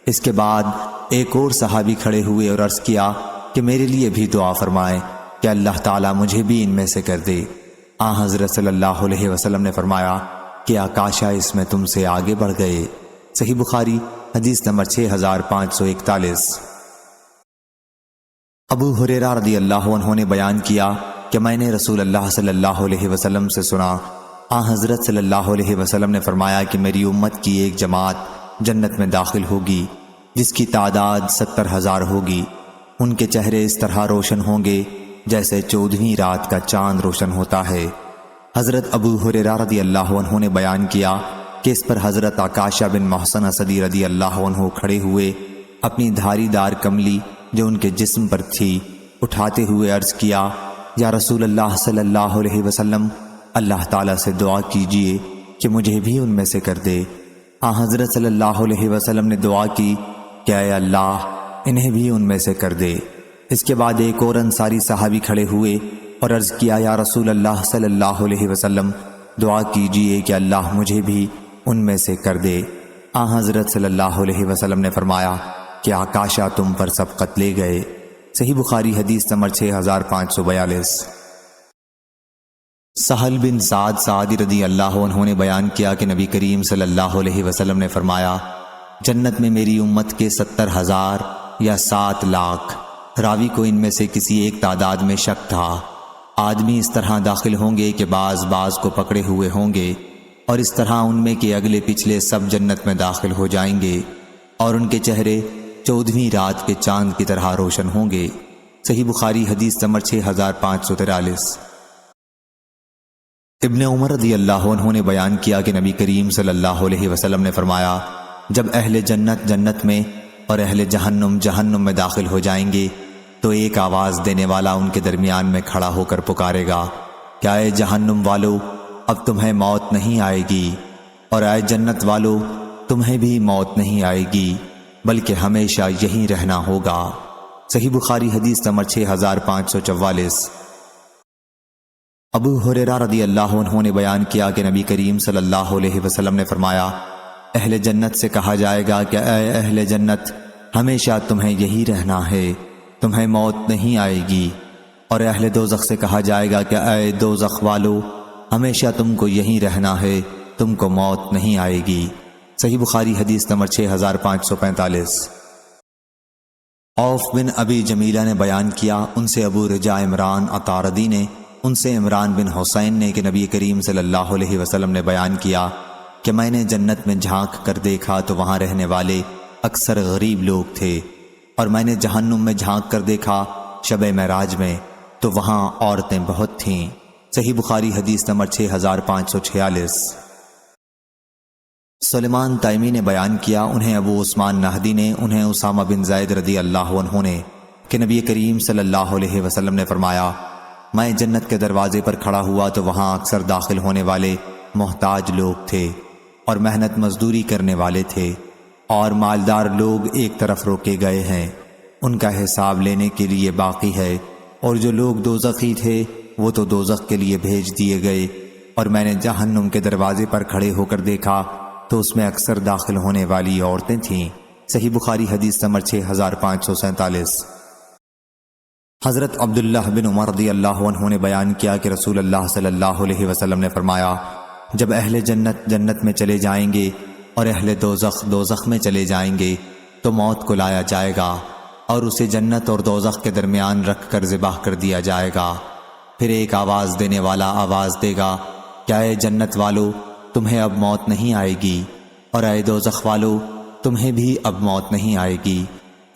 اس کے بعد ایک اور صحابی کھڑے ہوئے اور عرض کیا کہ میرے لیے بھی دعا فرمائیں کہ اللہ تعالیٰ مجھے بھی ان میں سے کر دے۔ حضرت صلی اللہ علیہ وسلم نے فرمایا کہ عکاشہ اس میں تم سے آگے بڑھ گئے۔ صحیح بخاری حدیث نمبر 6541۔ ابو ہریرہ رضی اللہ عنہ نے بیان کیا کہ میں نے رسول اللہ صلی اللہ علیہ وسلم سے سنا، حضرت صلی اللہ علیہ وسلم نے فرمایا کہ میری امت کی ایک جماعت جنت میں داخل ہوگی جس کی تعداد 70,000 ہوگی۔ ان کے چہرے اس طرح روشن ہوں گے جیسے 14ویں رات کا چاند روشن ہوتا ہے۔ حضرت ابو ہریرہ رضی اللہ عنہ نے بیان کیا کہ اس پر حضرت عکاشہ بن محسن اسدی رضی اللہ عنہ کھڑے ہوئے، اپنی دھاری دار کملی جو ان کے جسم پر تھی اٹھاتے ہوئے عرض کیا یا رسول اللہ صلی اللہ علیہ وسلم اللہ تعالیٰ سے دعا کیجئے کہ مجھے بھی ان میں سے کر دے۔ حضرت صلی اللہ علیہ وسلم نے دعا کی کہ اے اللہ انہیں بھی ان میں سے کر دے۔ اس کے بعد ایک اور انصاری صحابی کھڑے ہوئے اور عرض کیا یا رسول اللہ صلی اللہ علیہ وسلم دعا کیجئے کہ اللہ مجھے بھی ان میں سے کر دے۔ حضرت صلی اللہ علیہ وسلم نے فرمایا کہ عکاشہ تم پر سبقت لے گئے۔ صحیح بخاری حدیث نمبر 6542۔ سہل بن سعد سعدی رضی اللہ عنہ نے بیان کیا کہ نبی کریم صلی اللہ علیہ وسلم نے فرمایا جنت میں میری امت کے 70,000 یا 7 لاکھ، راوی کو ان میں سے کسی ایک تعداد میں شک تھا، آدمی اس طرح داخل ہوں گے کہ بعض کو پکڑے ہوئے ہوں گے، اور اس طرح ان میں کے اگلے پچھلے سب جنت میں داخل ہو جائیں گے، اور ان کے چہرے 14ویں رات کے چاند کی طرح روشن ہوں گے۔ صحیح بخاری حدیث نمبر 6543۔ ابن عمر رضی اللہ عنہ نے بیان کیا کہ نبی کریم صلی اللہ علیہ وسلم نے فرمایا جب اہل جنت جنت میں اور اہل جہنم جہنم میں داخل ہو جائیں گے تو ایک آواز دینے والا ان کے درمیان میں کھڑا ہو کر پکارے گا کہ اے جہنم والو اب تمہیں موت نہیں آئے گی، اور اے جنت والو تمہیں بھی موت نہیں آئے گی بلکہ ہمیشہ یہیں رہنا ہوگا۔ صحیح بخاری حدیث نمبر 6544۔ ابو ہریرہ رضی اللہ عنہ نے بیان کیا کہ نبی کریم صلی اللہ علیہ وسلم نے فرمایا اہل جنت سے کہا جائے گا کہ اے اہل جنت ہمیشہ تمہیں یہی رہنا ہے، تمہیں موت نہیں آئے گی، اور اہل دوزخ سے کہا جائے گا کہ اے دوزخ والو ہمیشہ تم کو یہیں رہنا ہے، تم کو موت نہیں آئے گی۔ صحیح بخاری حدیث نمبر 6545۔ عوف بن ابی جمیلہ نے بیان کیا ان سے ابو رجاء عمران عطاردی نے ان سے عمران بن حسین نے کہ نبی کریم صلی اللہ علیہ وسلم نے بیان کیا کہ میں نے جنت میں جھانک کر دیکھا تو وہاں رہنے والے اکثر غریب لوگ تھے، اور میں نے جہنم میں جھانک کر دیکھا شب معراج میں تو وہاں عورتیں بہت تھیں۔ صحیح بخاری حدیث نمبر 6546۔ سلیمان تیمی نے بیان کیا، انہیں ابو عثمان نہدی نے، انہیں اسامہ بن زید رضی اللہ عنہ نے، کہ نبی کریم صلی اللہ علیہ وسلم نے فرمایا، میں جنت کے دروازے پر کھڑا ہوا تو وہاں اکثر داخل ہونے والے محتاج لوگ تھے اور محنت مزدوری کرنے والے تھے، اور مالدار لوگ ایک طرف روکے گئے ہیں، ان کا حساب لینے کے لیے باقی ہے، اور جو لوگ دوزخی تھے وہ تو دوزخ کے لیے بھیج دیے گئے۔ اور میں نے جہنم کے دروازے پر کھڑے ہو کر دیکھا تو اس میں اکثر داخل ہونے والی عورتیں تھیں۔ صحیح بخاری حدیث نمبر 6547۔ حضرت عبداللہ بن عمر رضی اللہ عنہ نے بیان کیا کہ رسول اللہ صلی اللہ علیہ وسلم نے فرمایا، جب اہل جنت جنت میں چلے جائیں گے اور اہل دوزخ دوزخ میں چلے جائیں گے تو موت کو لایا جائے گا اور اسے جنت اور دوزخ کے درمیان رکھ کر ذبح کر دیا جائے گا۔ پھر ایک آواز دینے والا آواز دے گا، کیا اے جنت والو تمہیں اب موت نہیں آئے گی، اور اے دوزخ والو تمہیں بھی اب موت نہیں آئے گی۔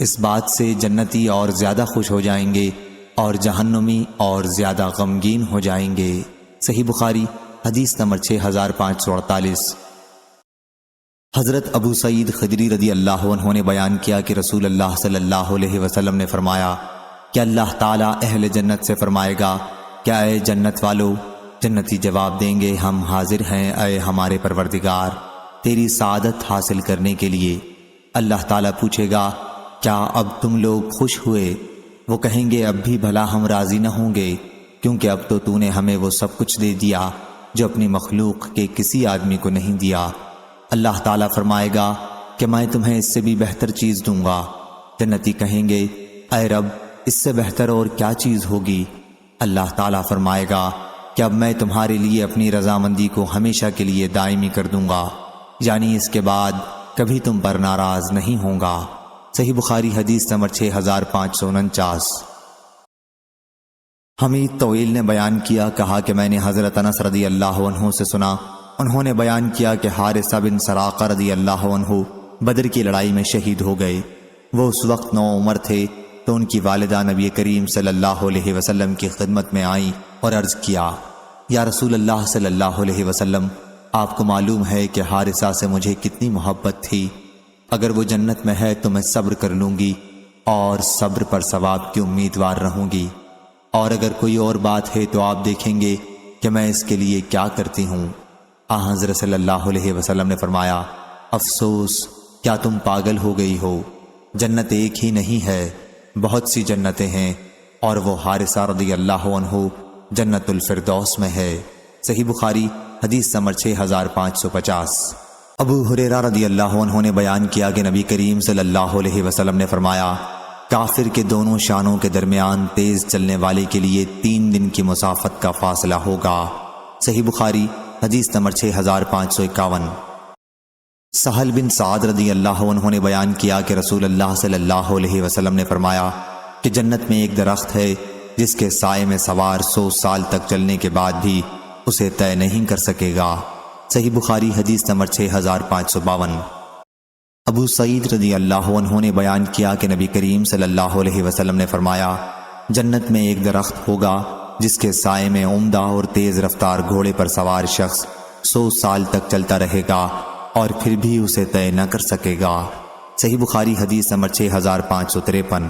اس بات سے جنتی اور زیادہ خوش ہو جائیں گے اور جہنمی اور زیادہ غمگین ہو جائیں گے۔ صحیح بخاری حدیث نمبر 6548۔ حضرت ابو سعید خدری رضی اللہ عنہ نے بیان کیا کہ رسول اللہ صلی اللہ علیہ وسلم نے فرمایا کہ اللہ تعالیٰ اہل جنت سے فرمائے گا، کیا اے جنت والو؟ جنتی جواب دیں گے، ہم حاضر ہیں اے ہمارے پروردگار تیری سعادت حاصل کرنے کے لیے۔ اللہ تعالیٰ پوچھے گا، کیا اب تم لوگ خوش ہوئے؟ وہ کہیں گے، اب بھی بھلا ہم راضی نہ ہوں گے، کیونکہ اب تو نے ہمیں وہ سب کچھ دے دیا جو اپنی مخلوق کے کسی آدمی کو نہیں دیا۔ اللہ تعالیٰ فرمائے گا کہ میں تمہیں اس سے بھی بہتر چیز دوں گا۔ جنتی کہیں گے، اے رب اس سے بہتر اور کیا چیز ہوگی؟ اللہ تعالیٰ فرمائے گا کہ اب میں تمہارے لیے اپنی رضامندی کو ہمیشہ کے لیے دائمی کر دوں گا، یعنی اس کے بعد کبھی تم پر ناراض نہیں ہوں گا۔ صحیح بخاری حدیث نمبر 6549۔ حمید طویل نے بیان کیا، کہا کہ میں نے حضرت انس رضی اللہ عنہ سے سنا، انہوں نے بیان کیا کہ حارثہ بن سراقہ رضی اللہ عنہ بدر کی لڑائی میں شہید ہو گئے۔ وہ اس وقت نوعمر تھے تو ان کی والدہ نبی کریم صلی اللہ علیہ وسلم کی خدمت میں آئیں اور عرض کیا، یا رسول اللہ صلی اللہ علیہ وسلم، آپ کو معلوم ہے کہ حارثہ سے مجھے کتنی محبت تھی، اگر وہ جنت میں ہے تو میں صبر کر لوں گی اور صبر پر ثواب کی امیدوار رہوں گی، اور اگر کوئی اور بات ہے تو آپ دیکھیں گے کہ میں اس کے لیے کیا کرتی ہوں۔ حضرت صلی اللہ علیہ وسلم نے فرمایا، افسوس، کیا تم پاگل ہو گئی ہو؟ جنت ایک ہی نہیں ہے، بہت سی جنتیں ہیں، اور وہ حارثہ رضی اللہ عنہ جنت الفردوس میں ہے۔ صحیح بخاری حدیث نمبر 6550۔ ابو ہریرہ رضی اللہ عنہ نے بیان کیا کہ نبی کریم صلی اللہ علیہ وسلم نے فرمایا، کافر کے دونوں شانوں کے درمیان تیز چلنے والے کے لیے 3 دن کی مسافت کا فاصلہ ہوگا۔ صحیح بخاری حدیث نمبر 6551۔ سہل بن سعد رضی اللہ عنہ نے بیان کیا کہ رسول اللہ صلی اللہ علیہ وسلم نے فرمایا کہ جنت میں ایک درخت ہے جس کے سائے میں سوار 100 سال تک چلنے کے بعد بھی اسے طے نہیں کر سکے گا۔ صحیح بخاری حدیث نمبر 6552۔ ابو سعید رضی اللہ عنہ نے بیان کیا کہ نبی کریم صلی اللہ علیہ وسلم نے فرمایا، جنت میں ایک درخت ہوگا جس کے سائے میں عمدہ اور تیز رفتار گھوڑے پر سوار شخص 100 سال تک چلتا رہے گا اور پھر بھی اسے طے نہ کر سکے گا۔ صحیح بخاری حدیث نمبر 6553۔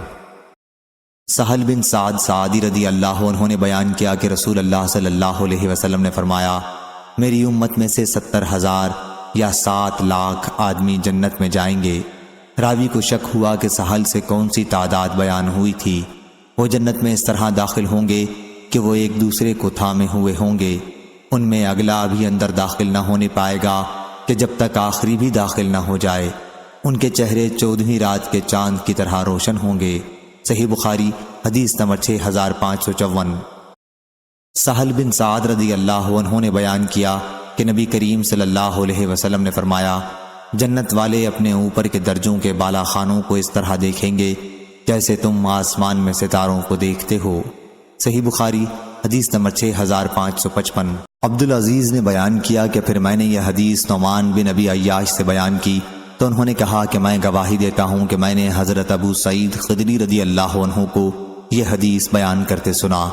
سہل بن سعد سعدی رضی اللہ عنہ نے بیان کیا کہ رسول اللہ صلی اللہ علیہ وسلم نے فرمایا، میری امت میں سے 70,000 یا 7 لاکھ آدمی جنت میں جائیں گے۔ راوی کو شک ہوا کہ سہل سے کون سی تعداد بیان ہوئی تھی۔ وہ جنت میں اس طرح داخل ہوں گے کہ وہ ایک دوسرے کو تھامے ہوئے ہوں گے، ان میں اگلا ابھی اندر داخل نہ ہونے پائے گا کہ جب تک آخری بھی داخل نہ ہو جائے۔ ان کے چہرے 14ویں رات کے چاند کی طرح روشن ہوں گے۔ صحیح بخاری حدیث نمبر 6554۔ سہل بن سعد رضی اللہ عنہ نے بیان کیا کہ نبی کریم صلی اللہ علیہ وسلم نے فرمایا، جنت والے اپنے اوپر کے درجوں کے بالا خانوں کو اس طرح دیکھیں گے جیسے تم آسمان میں ستاروں کو دیکھتے ہو۔ صحیح بخاری حدیث نمبر 6555۔ عبدالعزیز نے بیان کیا کہ پھر میں نے یہ حدیث نعمان بن ابی عیاش سے بیان کی تو انہوں نے کہا کہ میں گواہی دیتا ہوں کہ میں نے حضرت ابو سعید خدری رضی اللہ عنہ کو یہ حدیث بیان کرتے سنا،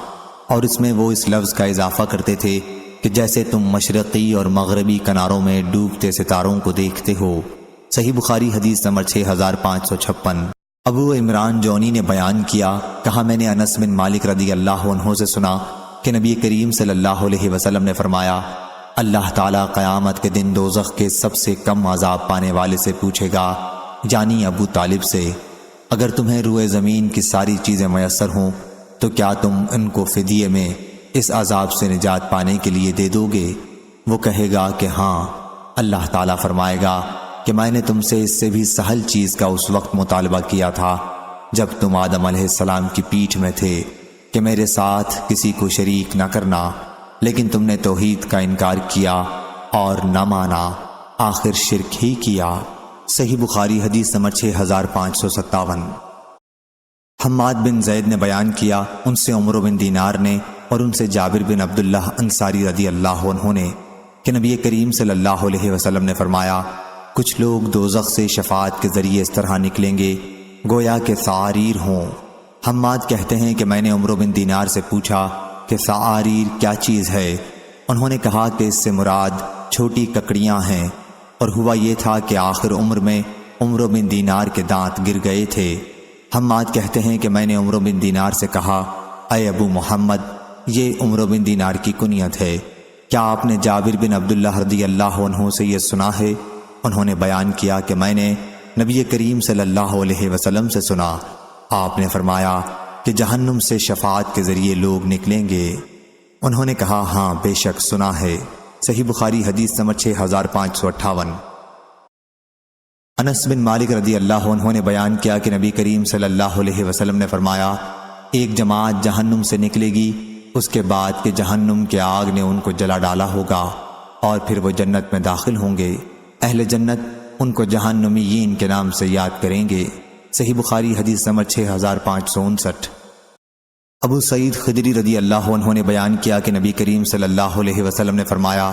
اور اس میں وہ اس لفظ کا اضافہ کرتے تھے کہ جیسے تم مشرقی اور مغربی کناروں میں ڈوبتے ستاروں کو دیکھتے ہو۔ صحیح بخاری حدیث نمبر 6556۔ ابو عمران جونی نے بیان کیا، کہا میں نے انس بن مالک رضی اللہ عنہ سے سنا کہ نبی کریم صلی اللہ علیہ وسلم نے فرمایا، اللہ تعالیٰ قیامت کے دن دوزخ کے سب سے کم عذاب پانے والے سے پوچھے گا، یعنی ابو طالب سے، اگر تمہیں روئے زمین کی ساری چیزیں میسر ہوں تو کیا تم ان کو فدیے میں اس عذاب سے نجات پانے کے لیے دے دو گے؟ وہ کہے گا کہ ہاں۔ اللہ تعالیٰ فرمائے گا کہ میں نے تم سے اس سے بھی سہل چیز کا اس وقت مطالبہ کیا تھا جب تم آدم علیہ السلام کی پیٹھ میں تھے کہ میرے ساتھ کسی کو شریک نہ کرنا، لیکن تم نے توحید کا انکار کیا اور نہ مانا، آخر شرک ہی کیا۔ صحیح بخاری حدیث نمبر 6557۔ حماد بن زید نے بیان کیا، ان سے عمر بن دینار نے اور ان سے جابر بن عبداللہ انصاری رضی اللہ عنہ نے کہ نبی کریم صلی اللہ علیہ وسلم نے فرمایا، کچھ لوگ دوزخ سے شفاعت کے ذریعے اس طرح نکلیں گے گویا کہ سعاریر ہوں۔ حماد کہتے ہیں کہ میں نے عمر بن دینار سے پوچھا کہ سعاریر کیا چیز ہے؟ انہوں نے کہا کہ اس سے مراد چھوٹی ککڑیاں ہیں، اور ہوا یہ تھا کہ آخر عمر میں عمر بن دینار کے دانت گر گئے تھے۔ حماد کہتے ہیں کہ میں نے عمر بن دینار سے کہا، اے ابو محمد، یہ عمر بن دینار کی کنیت ہے، کیا آپ نے جابر بن عبداللہ رضی اللہ عنہ سے یہ سنا ہے؟ انہوں نے بیان کیا کہ میں نے نبی کریم صلی اللہ علیہ وسلم سے سنا، آپ نے فرمایا کہ جہنم سے شفاعت کے ذریعے لوگ نکلیں گے۔ انہوں نے کہا ہاں بے شک سنا ہے۔ صحیح بخاری حدیث نمبر 6558۔ انس بن مالک رضی اللہ عنہ نے بیان کیا کہ نبی کریم صلی اللہ علیہ وسلم نے فرمایا، ایک جماعت جہنم سے نکلے گی، اس کے بعد کہ جہنم کے آگ نے ان کو جلا ڈالا ہوگا، اور پھر وہ جنت میں داخل ہوں گے۔ اہل جنت ان کو جہنمیین کے نام سے یاد کریں گے۔ صحیح بخاری حدیث نمبر 6559۔ ابو سعید خدری رضی اللہ عنہ نے بیان کیا کہ نبی کریم صلی اللہ علیہ وسلم نے فرمایا،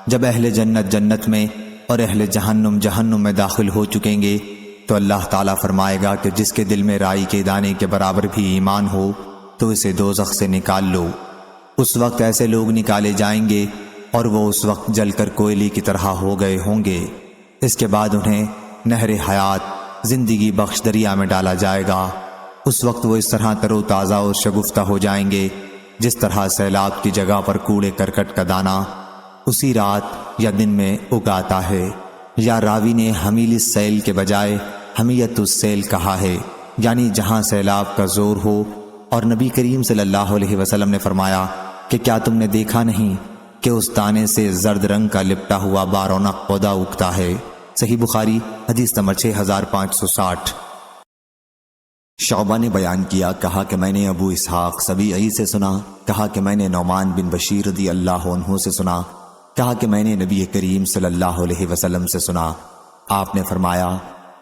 جب اہل جنت جنت میں اور اہل جہنم جہنم میں داخل ہو چکیں گے تو اللہ تعالیٰ فرمائے گا کہ جس کے دل میں رائی کے دانے کے برابر بھی ایمان ہو تو اسے دوزخ سے نکال لو۔ اس وقت ایسے لوگ نکالے جائیں گے اور وہ اس وقت جل کر کوئلے کی طرح ہو گئے ہوں گے۔ اس کے بعد انہیں نہر حیات زندگی بخش دریا میں ڈالا جائے گا۔ اس وقت وہ اس طرح تر و تازہ اور شگفتہ ہو جائیں گے جس طرح سیلاب کی جگہ پر کوڑے کرکٹ کا دانہ اسی رات یا دن میں اگاتا ہے۔ یا راوی نے حمیل السیل کے بجائے حمیت السیل کہا ہے، یعنی جہاں سیلاب کا زور ہو۔ اور نبی کریم صلی اللہ علیہ وسلم نے فرمایا کہ کیا تم نے دیکھا نہیں کہ اس دانے سے زرد رنگ کا لپٹا ہوا بارونق پودا اگتا ہے؟ صحیح بخاری حدیث نمبر 6560۔ شعبہ نے بیان کیا، کہا کہ میں نے ابو اسحاق سبیعی سے سنا، کہا کہ میں نے نعمان بن بشیر رضی اللہ عنہ سے سنا، کہا کہ میں نے نبی کریم صلی اللہ علیہ وسلم سے سنا، آپ نے فرمایا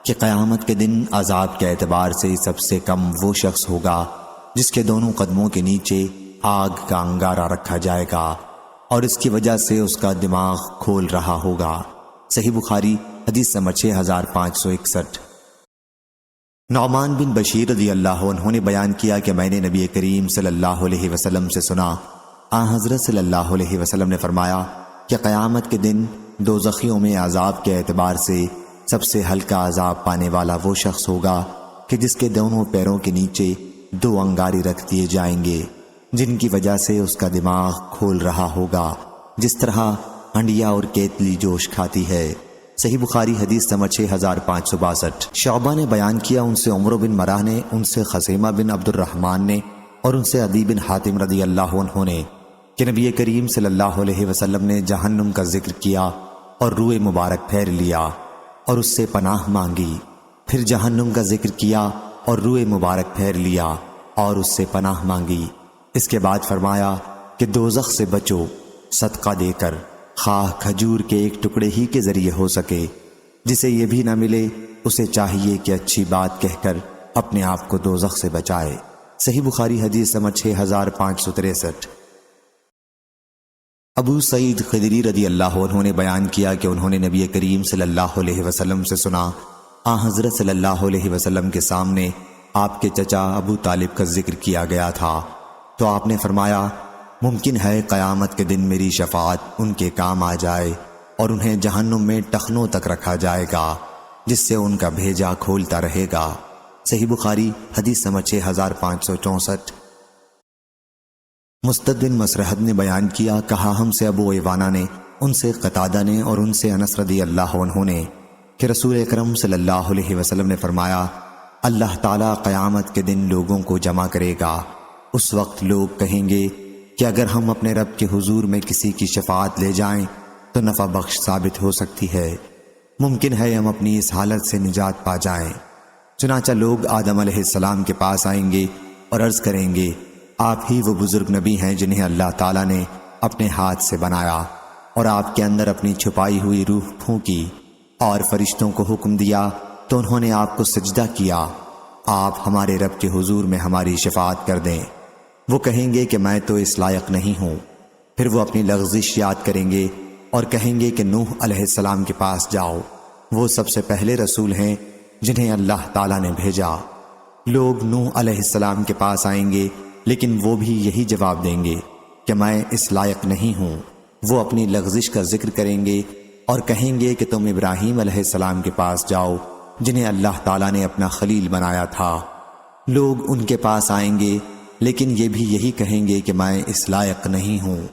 کہ قیامت کے دن عذاب کے اعتبار سے سب سے کم وہ شخص ہوگا جس کے دونوں قدموں کے نیچے آگ کا انگارہ رکھا جائے گا اور اس کی وجہ سے اس کا دماغ کھول رہا ہوگا۔ صحیح بخاری حدیث نمبر 6561۔ نعمان بن بشیر رضی اللہ عنہ نے بیان کیا کہ میں نے نبی کریم صلی اللہ علیہ وسلم سے سنا، حضرت صلی اللہ علیہ وسلم نے فرمایا کہ قیامت کے دن دوزخیوں میں عذاب کے اعتبار سے سب سے ہلکا عذاب پانے والا وہ شخص ہوگا کہ جس کے دونوں پیروں کے نیچے 2 انگاری رکھ دیے جائیں گے جن کی وجہ سے اس کا دماغ کھول رہا ہوگا، جس طرح ہنڈیا اور کیتلی جوش کھاتی ہے۔ صحیح بخاری حدیث نمبر 6562۔ شعبہ نے بیان کیا، ان سے عمر بن مرہ نے، ان سے خسیمہ بن عبد الرحمن نے اور ان سے عدی بن حاتم رضی اللہ عنہ نے کہ نبی کریم صلی اللہ علیہ وسلم نے جہنم کا ذکر کیا اور روئے مبارک پھیر لیا اور اس سے پناہ مانگی، پھر جہنم کا ذکر کیا اور روئے مبارک پھیر لیا اور اس سے پناہ مانگی۔ اس کے بعد فرمایا کہ دوزخ سے بچو صدقہ دے کر، خواہ کھجور کے ایک ٹکڑے ہی کے ذریعے ہو سکے، جسے یہ بھی نہ ملے اسے چاہیے کہ اچھی بات کہہ کر اپنے آپ کو دوزخ سے بچائے۔ صحیح بخاری حدیث نمبر 6563۔ ابو سعید خدری رضی اللہ عنہ نے بیان کیا کہ انہوں نے نبی کریم صلی اللہ علیہ وسلم سے سنا، حضرت صلی اللہ علیہ وسلم کے سامنے آپ کے چچا ابو طالب کا ذکر کیا گیا تھا، تو آپ نے فرمایا، ممکن ہے قیامت کے دن میری شفاعت ان کے کام آ جائے اور انہیں جہنم میں ٹخنوں تک رکھا جائے گا، جس سے ان کا بھیجا کھولتا رہے گا۔ صحیح بخاری حدیث نمبر 6564۔ مستد بن مسرحد نے بیان کیا، کہا ہم سے ابو ایوانہ نے، ان سے قتادہ نے اور ان سے انس رضی اللہ عنہ نے کہ رسول اکرم صلی اللہ علیہ وسلم نے فرمایا، اللہ تعالیٰ قیامت کے دن لوگوں کو جمع کرے گا۔ اس وقت لوگ کہیں گے کہ اگر ہم اپنے رب کے حضور میں کسی کی شفاعت لے جائیں تو نفع بخش ثابت ہو سکتی ہے، ممکن ہے ہم اپنی اس حالت سے نجات پا جائیں۔ چنانچہ لوگ آدم علیہ السلام کے پاس آئیں گے اور عرض کریں گے، آپ ہی وہ بزرگ نبی ہیں جنہیں اللہ تعالیٰ نے اپنے ہاتھ سے بنایا اور آپ کے اندر اپنی چھپائی ہوئی روح پھونکی اور فرشتوں کو حکم دیا تو انہوں نے آپ کو سجدہ کیا، آپ ہمارے رب کے حضور میں ہماری شفاعت کر دیں۔ وہ کہیں گے کہ میں تو اس لائق نہیں ہوں۔ پھر وہ اپنی لغزش یاد کریں گے اور کہیں گے کہ نوح علیہ السلام کے پاس جاؤ، وہ سب سے پہلے رسول ہیں جنہیں اللہ تعالیٰ نے بھیجا۔ لوگ نوح علیہ السلام کے پاس آئیں گے لیکن وہ بھی یہی جواب دیں گے کہ میں اس لائق نہیں ہوں۔ وہ اپنی لغزش کا ذکر کریں گے اور کہیں گے کہ تم ابراہیم علیہ السلام کے پاس جاؤ جنہیں اللہ تعالیٰ نے اپنا خلیل بنایا تھا۔ لوگ ان کے پاس آئیں گے لیکن یہ بھی یہی کہیں گے کہ میں اس لائق نہیں ہوں۔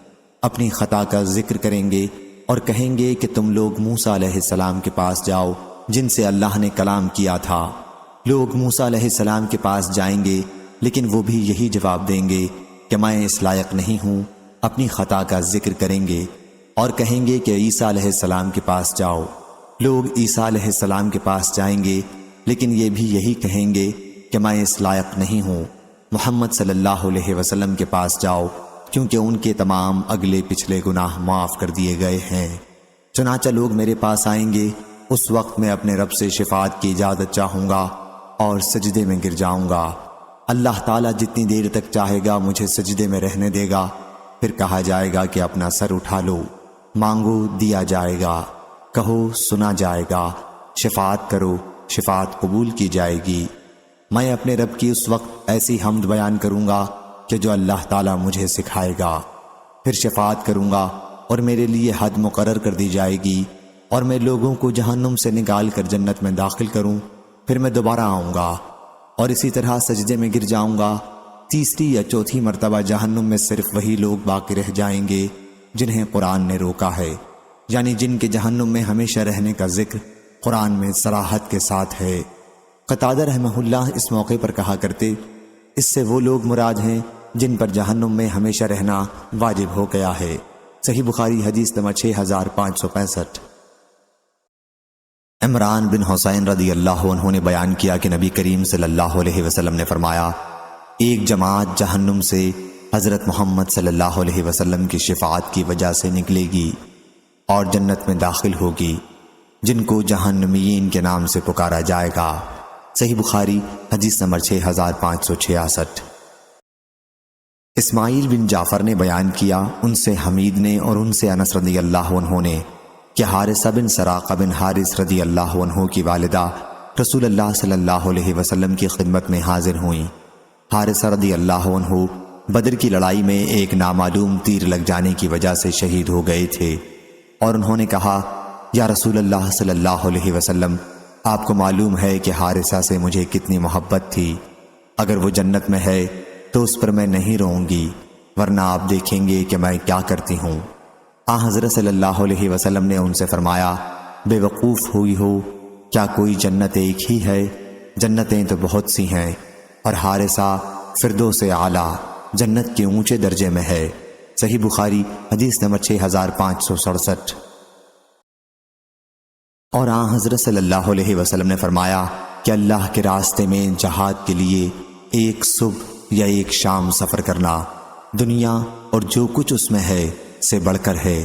اپنی خطا کا ذکر کریں گے اور کہیں گے کہ تم لوگ موسیٰ علیہ السلام کے پاس جاؤ جن سے اللہ نے کلام کیا تھا۔ لوگ موسیٰ علیہ السلام کے پاس جائیں گے لیکن وہ بھی یہی جواب دیں گے کہ میں اس لائق نہیں ہوں۔ اپنی خطا کا ذکر کریں گے اور کہیں گے کہ عیسیٰ علیہ السلام کے پاس جاؤ۔ لوگ عیسیٰ علیہ السلام کے پاس جائیں گے لیکن یہ بھی یہی کہیں گے کہ میں اس لائق نہیں ہوں۔ محمد صلی اللہ علیہ وسلم کے پاس جاؤ کیونکہ ان کے تمام اگلے پچھلے گناہ معاف کر دیے گئے ہیں۔ چنانچہ لوگ میرے پاس آئیں گے، اس وقت میں اپنے رب سے شفاعت کی اجازت چاہوں گا اور سجدے میں گر جاؤں گا۔ اللہ تعالیٰ جتنی دیر تک چاہے گا مجھے سجدے میں رہنے دے گا۔ پھر کہا جائے گا کہ اپنا سر اٹھا لو، مانگو دیا جائے گا، کہو سنا جائے گا، شفاعت کرو شفاعت قبول کی جائے گی۔ میں اپنے رب کی اس وقت ایسی حمد بیان کروں گا کہ جو اللہ تعالیٰ مجھے سکھائے گا۔ پھر شفاعت کروں گا اور میرے لیے حد مقرر کر دی جائے گی اور میں لوگوں کو جہنم سے نکال کر جنت میں داخل کروں۔ پھر میں دوبارہ آؤں گا اور اسی طرح سجدے میں گر جاؤں گا۔ تیسری یا چوتھی مرتبہ جہنم میں صرف وہی لوگ باقی رہ جائیں گے جنہیں قرآن نے روکا ہے، یعنی جن کے جہنم میں ہمیشہ رہنے کا ذکر قرآن میں صراحت کے ساتھ ہے۔ قتادہ رحمہ اللہ اس موقع پر کہا کرتے، اس سے وہ لوگ مراد ہیں جن پر جہنم میں ہمیشہ رہنا واجب ہو گیا ہے۔ صحیح بخاری حدیث نمبر 6565۔ عمران بن حسین رضی اللہ عنہ نے بیان کیا کہ نبی کریم صلی اللہ علیہ وسلم نے فرمایا، ایک جماعت جہنم سے حضرت محمد صلی اللہ علیہ وسلم کی شفاعت کی وجہ سے نکلے گی اور جنت میں داخل ہوگی، جن کو جہنمیین کے نام سے پکارا جائے گا۔ صحیح بخاری حدیث نمبر 6566۔ اسماعیل بن جعفر نے بیان کیا، ان سے حمید نے اور ان سے انس رضی اللہ عنہ نے کہ حارثہ بن سراقہ بن حارث رضی اللہ عنہ کی والدہ رسول اللہ صلی اللہ علیہ وسلم کی خدمت میں حاضر ہوئیں۔ حارثہ رضی اللہ عنہ بدر کی لڑائی میں ایک نامعلوم تیر لگ جانے کی وجہ سے شہید ہو گئے تھے، اور انہوں نے کہا، یا رسول اللہ صلی اللہ علیہ وسلم، آپ کو معلوم ہے کہ حارثہ سے مجھے کتنی محبت تھی، اگر وہ جنت میں ہے تو اس پر میں نہیں روؤں گی، ورنہ آپ دیکھیں گے کہ میں کیا کرتی ہوں۔ حضرت صلی اللہ علیہ وسلم نے ان سے فرمایا، بے وقوف ہوئی ہو، کیا کوئی جنت ایک ہی ہے؟ جنتیں تو بہت سی ہیں، اور حارثہ فردوس اعلیٰ جنت کے اونچے درجے میں ہے۔ صحیح بخاری حدیث نمبر 6567۔ اور حضرت صلی اللہ علیہ وسلم نے فرمایا کہ اللہ کے راستے میں جہاد کے لیے ایک صبح یا ایک شام سفر کرنا دنیا اور جو کچھ اس میں ہے سے بڑھ کر ہے،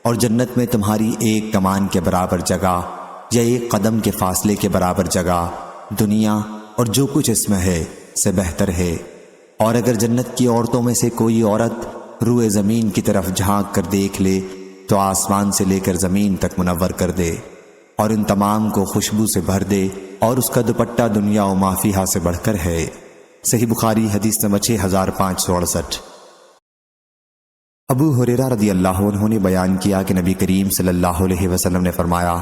اور جنت میں تمہاری ایک کمان کے برابر جگہ یا ایک قدم کے فاصلے کے برابر جگہ دنیا اور جو کچھ اس میں ہے سے بہتر ہے۔ اور اگر جنت کی عورتوں میں سے کوئی عورت روئے زمین کی طرف جھانک کر دیکھ لے تو آسمان سے لے کر زمین تک منور کر دے، اور ان تمام کو خوشبو سے بھر دے، اور اس کا دوپٹہ دنیا و ما فیہا سے بڑھ کر ہے۔ صحیح بخاری حدیث نمبر 6568۔ ابو ہریرہ رضی اللہ عنہ نے بیان کیا کہ نبی کریم صلی اللہ علیہ وسلم نے فرمایا،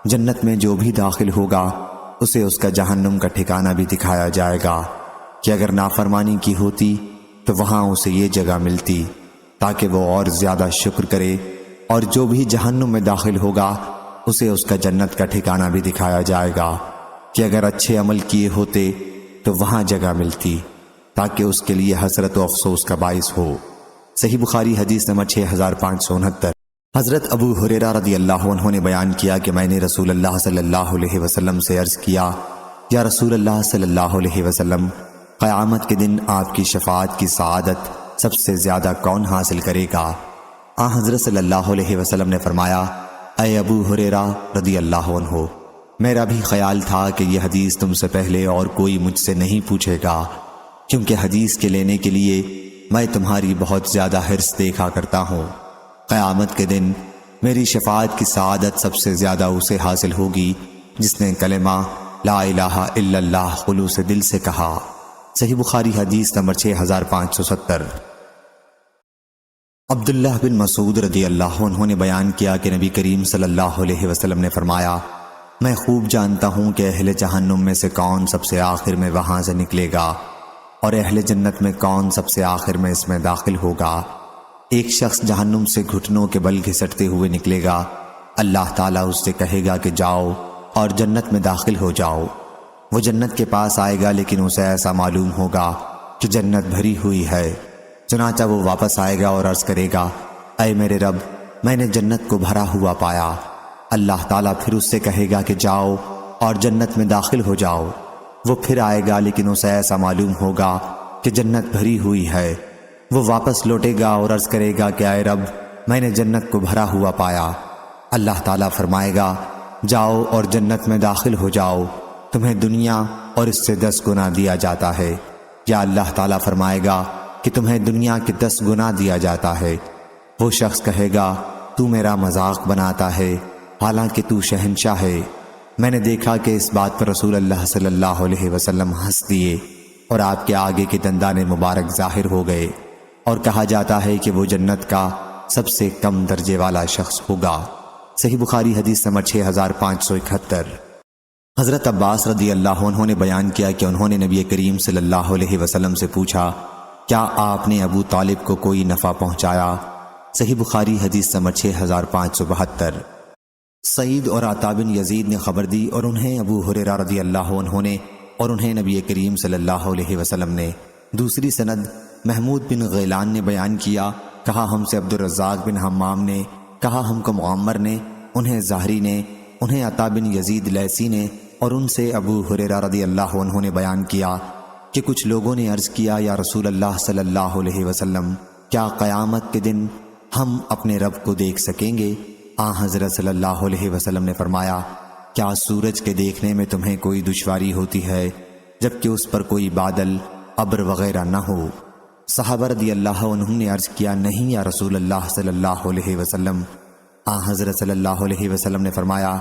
جنت میں جو بھی داخل ہوگا اسے اس کا جہنم کا ٹھکانہ بھی دکھایا جائے گا کہ اگر نافرمانی کی ہوتی تو وہاں اسے یہ جگہ ملتی تاکہ وہ اور زیادہ شکر کرے، اور جو بھی جہنم میں داخل ہوگا اسے اس کا جنت کا ٹھکانہ بھی دکھایا جائے گا کہ اگر اچھے عمل کیے ہوتے تو وہاں جگہ ملتی تاکہ اس کے لیے حسرت و افسوس کا باعث ہو۔ صحیح بخاری حدیث نمبر 6569۔ حضرت ابو ہریرہ رضی اللہ عنہ نے بیان کیا کہ میں نے رسول اللہ صلی اللہ علیہ وسلم سے عرض کیا، یا رسول اللہ صلی اللہ علیہ وسلم، قیامت کے دن آپ کی شفاعت کی سعادت سب سے زیادہ کون حاصل کرے گا؟ حضرت صلی اللہ علیہ وسلم نے فرمایا، اے ابو ہریرہ رضی اللہ عنہ، میرا بھی خیال تھا کہ یہ حدیث تم سے پہلے اور کوئی مجھ سے نہیں پوچھے گا، کیونکہ حدیث کے لینے کے لیے میں تمہاری بہت زیادہ حرص دیکھا کرتا ہوں۔ قیامت کے دن میری شفاعت کی سعادت سب سے زیادہ اسے حاصل ہوگی جس نے کلمہ لا الہ الا اللہ خلوص دل سے کہا۔ صحیح بخاری حدیث نمبر 6570۔ عبداللہ بن مسعود رضی اللہ عنہ نے بیان کیا کہ نبی کریم صلی اللہ علیہ وسلم نے فرمایا، میں خوب جانتا ہوں کہ اہل جہنم میں سے کون سب سے آخر میں وہاں سے نکلے گا، اور اہل جنت میں کون سب سے آخر میں اس میں داخل ہوگا۔ ایک شخص جہنم سے گھٹنوں کے بل گھسٹتے ہوئے نکلے گا، اللہ تعالیٰ اس سے کہے گا کہ جاؤ اور جنت میں داخل ہو جاؤ۔ وہ جنت کے پاس آئے گا لیکن اسے ایسا معلوم ہوگا کہ جنت بھری ہوئی ہے، چنانچہ وہ واپس آئے گا اور عرض کرے گا، اے میرے رب، میں نے جنت کو بھرا ہوا پایا۔ اللہ تعالیٰ پھر اس سے کہے گا کہ جاؤ اور جنت میں داخل ہو جاؤ۔ وہ پھر آئے گا لیکن اسے ایسا معلوم ہوگا کہ جنت بھری ہوئی ہے۔ وہ واپس لوٹے گا اور عرض کرے گا کہ اے رب، میں نے جنت کو بھرا ہوا پایا۔ اللہ تعالیٰ فرمائے گا، جاؤ اور جنت میں داخل ہو جاؤ، تمہیں دنیا اور اس سے 10 گنا دیا جاتا ہے۔ یا اللہ تعالیٰ فرمائے گا کہ تمہیں دنیا کے 10 گنا دیا جاتا ہے۔ وہ شخص کہے گا، تو میرا مذاق بناتا ہے، حالانکہ تو شہنشاہ ہے۔ میں نے دیکھا کہ اس بات پر رسول اللہ صلی اللہ علیہ وسلم ہنس دیے اور آپ کے آگے کے دندان مبارک ظاہر ہو گئے، اور کہا جاتا ہے کہ وہ جنت کا سب سے کم درجے والا شخص ہوگا۔ صحیح بخاری حدیث نمبر 6571۔ حضرت عباس رضی اللہ عنہ نے بیان کیا کہ انہوں نے نبی کریم صلی اللہ علیہ وسلم سے پوچھا، کیا آپ نے ابو طالب کو کوئی نفع پہنچایا؟ صحیح بخاری حدیث نمبر 6572۔ سعید اور عطا بن یزید نے خبر دی اور انہیں ابو ہریرہ رضی اللہ عنہ نے اور انہیں نبی کریم صلی اللہ علیہ وسلم نے۔ دوسری سند محمود بن غیلان نے بیان کیا، کہا ہم سے عبد الرزاق بن حمام نے، کہا ہم کو معمر نے، انہیں زہری نے، انہیں عطا بن یزید لیثی نے، اور ان سے ابو ہریرہ رضی اللہ عنہ نے بیان کیا کہ کچھ لوگوں نے عرض کیا، یا رسول اللہ صلی اللہ علیہ وسلم، کیا قیامت کے دن ہم اپنے رب کو دیکھ سکیں گے؟ حضرت صلی اللہ علیہ وسلم نے فرمایا، کیا سورج کے دیکھنے میں تمہیں کوئی دشواری ہوتی ہے جبکہ اس پر کوئی بادل، ابر وغیرہ نہ ہو؟ صحابہ رضی اللہ عنہم نے عرض کیا، نہیں یا رسول اللہ صلی اللہ علیہ وسلم۔ حضرت صلی اللہ علیہ وسلم نے فرمایا،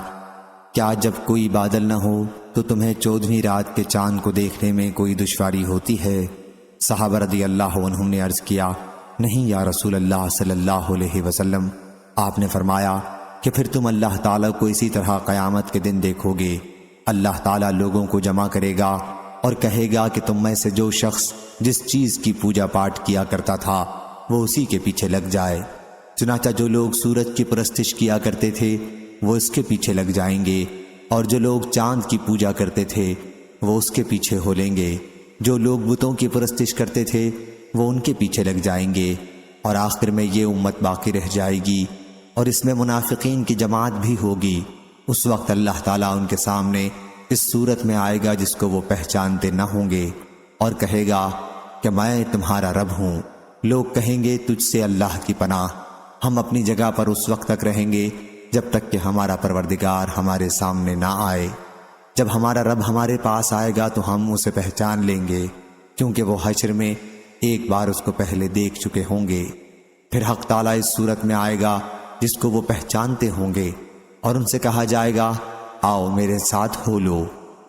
کیا جب کوئی بادل نہ ہو تو تمہیں 14ویں رات کے چاند کو دیکھنے میں کوئی دشواری ہوتی ہے؟ صحابہ رضی اللہ عنہم نے عرض کیا، نہیں یا رسول اللہ صلی اللہ علیہ وسلم۔ آپ نے فرمایا کہ پھر تم اللہ تعالیٰ کو اسی طرح قیامت کے دن دیکھو گے۔ اللہ تعالیٰ لوگوں کو جمع کرے گا اور کہے گا کہ تم میں سے جو شخص جس چیز کی پوجا پاٹ کیا کرتا تھا وہ اسی کے پیچھے لگ جائے۔ چنانچہ جو لوگ سورج کی پرستش کیا کرتے تھے وہ اس کے پیچھے لگ جائیں گے، اور جو لوگ چاند کی پوجا کرتے تھے وہ اس کے پیچھے ہو لیں گے، جو لوگ بتوں کی پرستش کرتے تھے وہ ان کے پیچھے لگ جائیں گے، اور آخر میں یہ امت باقی رہ جائے گی اور اس میں منافقین کی جماعت بھی ہوگی۔ اس وقت اللہ تعالیٰ ان کے سامنے اس صورت میں آئے گا جس کو وہ پہچانتے نہ ہوں گے، اور کہے گا کہ میں تمہارا رب ہوں۔ لوگ کہیں گے تجھ سے اللہ کی پناہ، ہم اپنی جگہ پر اس وقت تک رہیں گے جب تک کہ ہمارا پروردگار ہمارے سامنے نہ آئے۔ جب ہمارا رب ہمارے پاس آئے گا تو ہم اسے پہچان لیں گے، کیونکہ وہ حشر میں ایک بار اس کو پہلے دیکھ چکے ہوں گے۔ پھر حق تعالیٰ اس صورت میں آئے گا جس کو وہ پہچانتے ہوں گے، اور ان سے کہا جائے گا آؤ میرے ساتھ ہو لو،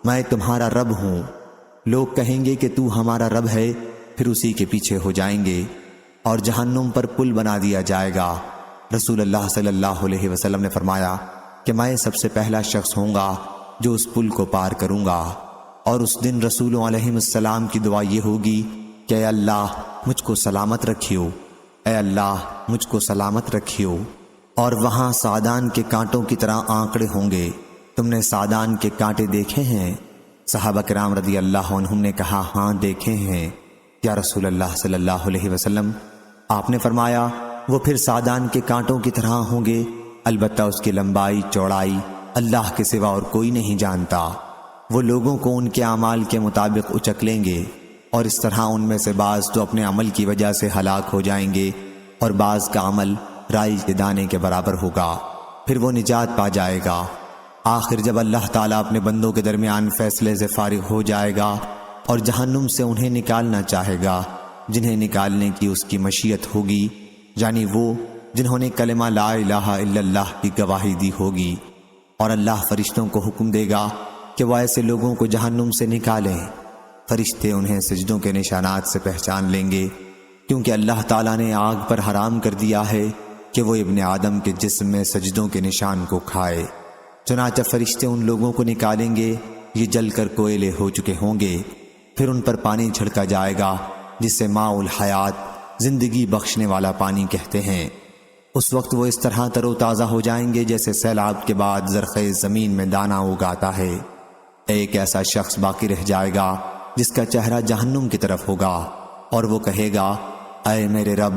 میں تمہارا رب ہوں۔ لوگ کہیں گے کہ تو ہمارا رب ہے، پھر اسی کے پیچھے ہو جائیں گے اور جہنم پر پل بنا دیا جائے گا۔ رسول اللہ صلی اللہ علیہ وسلم نے فرمایا کہ میں سب سے پہلا شخص ہوں گا جو اس پل کو پار کروں گا، اور اس دن رسولوں علیہ السلام کی دعا یہ ہوگی کہ اے اللہ مجھ کو سلامت رکھیو، اے اللہ مجھ کو سلامت رکھیو۔ اور وہاں سعدان کے کانٹوں کی طرح آنکڑے ہوں گے۔ تم نے سعدان کے کانٹے دیکھے ہیں؟ صحابہ کرام رضی اللہ عنہم نے کہا ہاں دیکھے ہیں یا رسول اللہ صلی اللہ علیہ وسلم۔ آپ نے فرمایا وہ پھر سعدان کے کانٹوں کی طرح ہوں گے، البتہ اس کی لمبائی چوڑائی اللہ کے سوا اور کوئی نہیں جانتا۔ وہ لوگوں کو ان کے اعمال کے مطابق اچک لیں گے، اور اس طرح ان میں سے بعض تو اپنے عمل کی وجہ سے ہلاک ہو جائیں گے، اور بعض کا عمل رائی کے دانے کے برابر ہوگا، پھر وہ نجات پا جائے گا۔ آخر جب اللہ تعالیٰ اپنے بندوں کے درمیان فیصلے سے فارغ ہو جائے گا اور جہنم سے انہیں نکالنا چاہے گا جنہیں نکالنے کی اس کی مشیت ہوگی، یعنی وہ جنہوں نے کلمہ لا الہ الا اللہ کی گواہی دی ہوگی، اور اللہ فرشتوں کو حکم دے گا کہ وہ ایسے لوگوں کو جہنم سے نکالیں۔ فرشتے انہیں سجدوں کے نشانات سے پہچان لیں گے، کیونکہ اللہ تعالیٰ نے آگ پر حرام کر دیا ہے کہ وہ ابن آدم کے جسم میں سجدوں کے نشان کو کھائے۔ چنانچہ فرشتے ان لوگوں کو نکالیں گے، یہ جل کر کوئلے ہو چکے ہوں گے، پھر ان پر پانی چھڑکا جائے گا جسے ماء الحیات، زندگی بخشنے والا پانی کہتے ہیں۔ اس وقت وہ اس طرح تر و تازہ ہو جائیں گے جیسے سیلاب کے بعد زرخیز زمین میں دانہ اگاتا ہے۔ ایک ایسا شخص باقی رہ جائے گا جس کا چہرہ جہنم کی طرف ہوگا، اور وہ کہے گا اے میرے رب،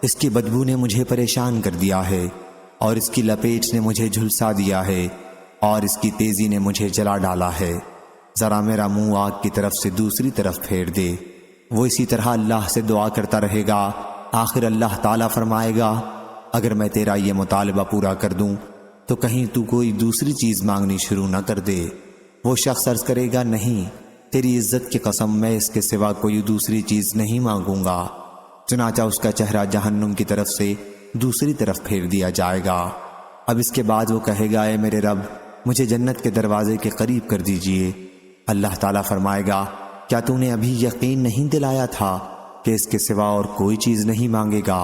اس کی بدبو نے مجھے پریشان کر دیا ہے، اور اس کی لپیٹ نے مجھے جھلسا دیا ہے، اور اس کی تیزی نے مجھے جلا ڈالا ہے، ذرا میرا منہ آگ کی طرف سے دوسری طرف پھیر دے۔ وہ اسی طرح اللہ سے دعا کرتا رہے گا، آخر اللہ تعالیٰ فرمائے گا اگر میں تیرا یہ مطالبہ پورا کر دوں تو کہیں تو کوئی دوسری چیز مانگنی شروع نہ کر دے۔ وہ شخص عرض کرے گا نہیں، تیری عزت کی قسم میں اس کے سوا کوئی دوسری چیز نہیں مانگوں گا۔ چنانچہ اس کا چہرہ جہنم کی طرف سے دوسری طرف پھیر دیا جائے گا۔ اب اس کے بعد وہ کہے گا اے میرے رب، مجھے جنت کے دروازے کے قریب کر دیجئے۔ اللہ تعالیٰ فرمائے گا کیا تو نے ابھی یقین نہیں دلایا تھا کہ اس کے سوا اور کوئی چیز نہیں مانگے گا؟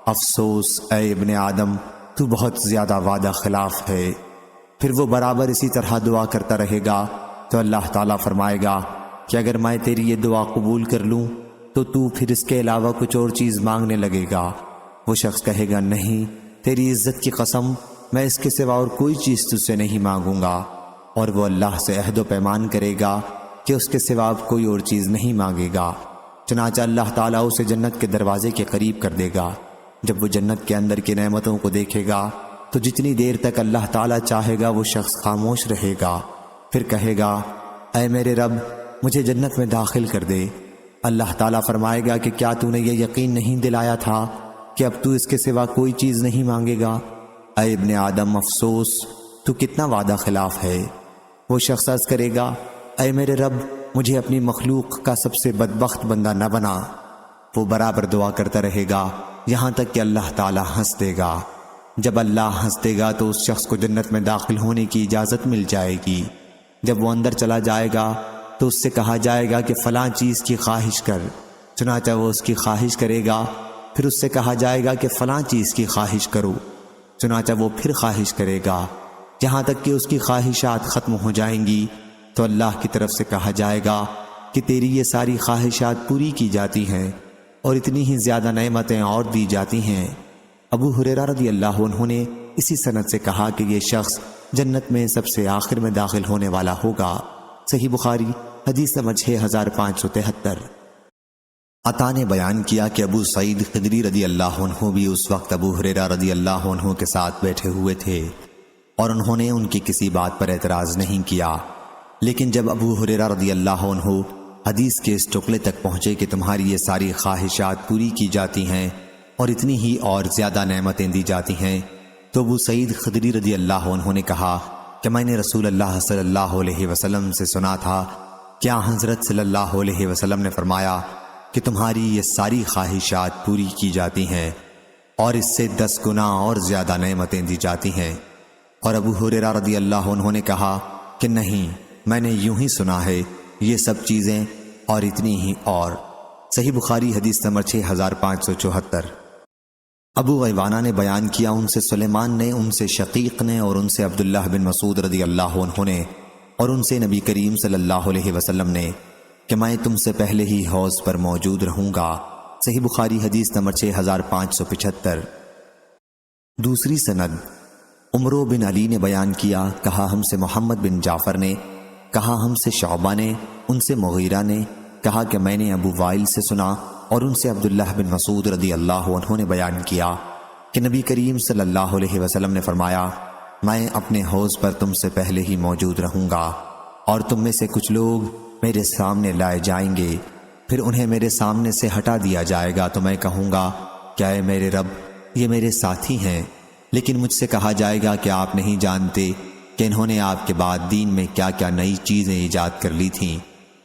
افسوس اے ابن آدم، تو بہت زیادہ وعدہ خلاف ہے۔ پھر وہ برابر اسی طرح دعا کرتا رہے گا، تو اللہ تعالیٰ فرمائے گا کہ اگر میں تیری یہ دعا قبول کر لوں تو پھر اس کے علاوہ کچھ اور چیز مانگنے لگے گا۔ وہ شخص کہے گا نہیں، تیری عزت کی قسم میں اس کے سوا اور کوئی چیز تجھ سے نہیں مانگوں گا، اور وہ اللہ سے عہد و پیمان کرے گا کہ اس کے سوا اب کوئی اور چیز نہیں مانگے گا۔ چنانچہ اللہ تعالیٰ اسے جنت کے دروازے کے قریب کر دے گا۔ جب وہ جنت کے اندر کی نعمتوں کو دیکھے گا تو جتنی دیر تک اللہ تعالیٰ چاہے گا وہ شخص خاموش رہے گا، پھر کہے گا اے میرے رب، مجھے جنت میں داخل کر دے۔ اللہ تعالیٰ فرمائے گا کہ کیا تو نے یہ یقین نہیں دلایا تھا کہ اب تو اس کے سوا کوئی چیز نہیں مانگے گا؟ اے ابن آدم، افسوس، تو کتنا وعدہ خلاف ہے۔ وہ شخص عرض کرے گا اے میرے رب، مجھے اپنی مخلوق کا سب سے بدبخت بندہ نہ بنا۔ وہ برابر دعا کرتا رہے گا یہاں تک کہ اللہ تعالیٰ ہنس دے گا۔ جب اللہ ہنس دے گا تو اس شخص کو جنت میں داخل ہونے کی اجازت مل جائے گی۔ جب وہ اندر چلا جائے گا تو اس سے کہا جائے گا کہ فلاں چیز کی خواہش کر، چنانچہ وہ اس کی خواہش کرے گا۔ پھر اس سے کہا جائے گا کہ فلاں چیز کی خواہش کرو، چنانچہ وہ پھر خواہش کرے گا، یہاں تک کہ اس کی خواہشات ختم ہو جائیں گی۔ تو اللہ کی طرف سے کہا جائے گا کہ تیری یہ ساری خواہشات پوری کی جاتی ہیں، اور اتنی ہی زیادہ نعمتیں اور دی جاتی ہیں۔ ابو ہریرہ رضی اللہ عنہ نے اسی سند سے کہا کہ یہ شخص جنت میں سب سے آخر میں داخل ہونے والا ہوگا۔ صحیح بخاری حدیث نمبر 6573۔ عطا نے بیان کیا کہ ابو سعید خدری رضی اللہ عنہ بھی اس وقت ابو ہریرہ رضی اللہ عنہ کے ساتھ بیٹھے ہوئے تھے، اور انہوں نے ان کی کسی بات پر اعتراض نہیں کیا۔ لیکن جب ابو ہریرہ رضی اللہ عنہ حدیث کے اس ٹکڑے تک پہنچے کہ تمہاری یہ ساری خواہشات پوری کی جاتی ہیں اور اتنی ہی اور زیادہ نعمتیں دی جاتی ہیں، تو ابو سعید خدری رضی اللہ عنہ نے کہا کہ میں نے رسول اللہ صلی اللہ علیہ وسلم سے سنا تھا کیا حضرت صلی اللہ علیہ وسلم نے فرمایا کہ تمہاری یہ ساری خواہشات پوری کی جاتی ہیں۔ اور اس سے 10 گنا اور زیادہ نعمتیں دی جاتی ہیں۔ اور ابو ہریرہ رضی اللہ عنہ نے کہا کہ نہیں، میں نے یوں ہی سنا ہے، یہ سب چیزیں اور اتنی ہی اور۔ صحیح بخاری حدیث نمبر 6574۔ ابو غیوانہ نے بیان کیا، ان سے سلیمان نے، ان سے شقیق نے، اور ان سے عبداللہ بن مسعود رضی اللہ عنہ نے، اور ان سے نبی کریم صلی اللہ علیہ وسلم نے کہ میں تم سے پہلے ہی حوض پر موجود رہوں گا۔ صحیح بخاری حدیث نمبر 6575۔ دوسری سند عمرو بن علی نے بیان کیا، کہا ہم سے محمد بن جعفر نے، کہا ہم سے شعبہ نے، ان سے مغیرہ نے، کہا کہ میں نے ابو وائل سے سنا، اور ان سے عبداللہ بن مسعود رضی اللہ عنہ نے بیان کیا کہ نبی کریم صلی اللہ علیہ وسلم نے فرمایا، میں اپنے حوض پر تم سے پہلے ہی موجود رہوں گا، اور تم میں سے کچھ لوگ میرے سامنے لائے جائیں گے، پھر انہیں میرے سامنے سے ہٹا دیا جائے گا تو میں کہوں گا کیا اے میرے رب، یہ میرے ساتھی ہیں، لیکن مجھ سے کہا جائے گا کہ آپ نہیں جانتے کہ انہوں نے آپ کے بعد دین میں کیا کیا نئی چیزیں ایجاد کر لی تھیں۔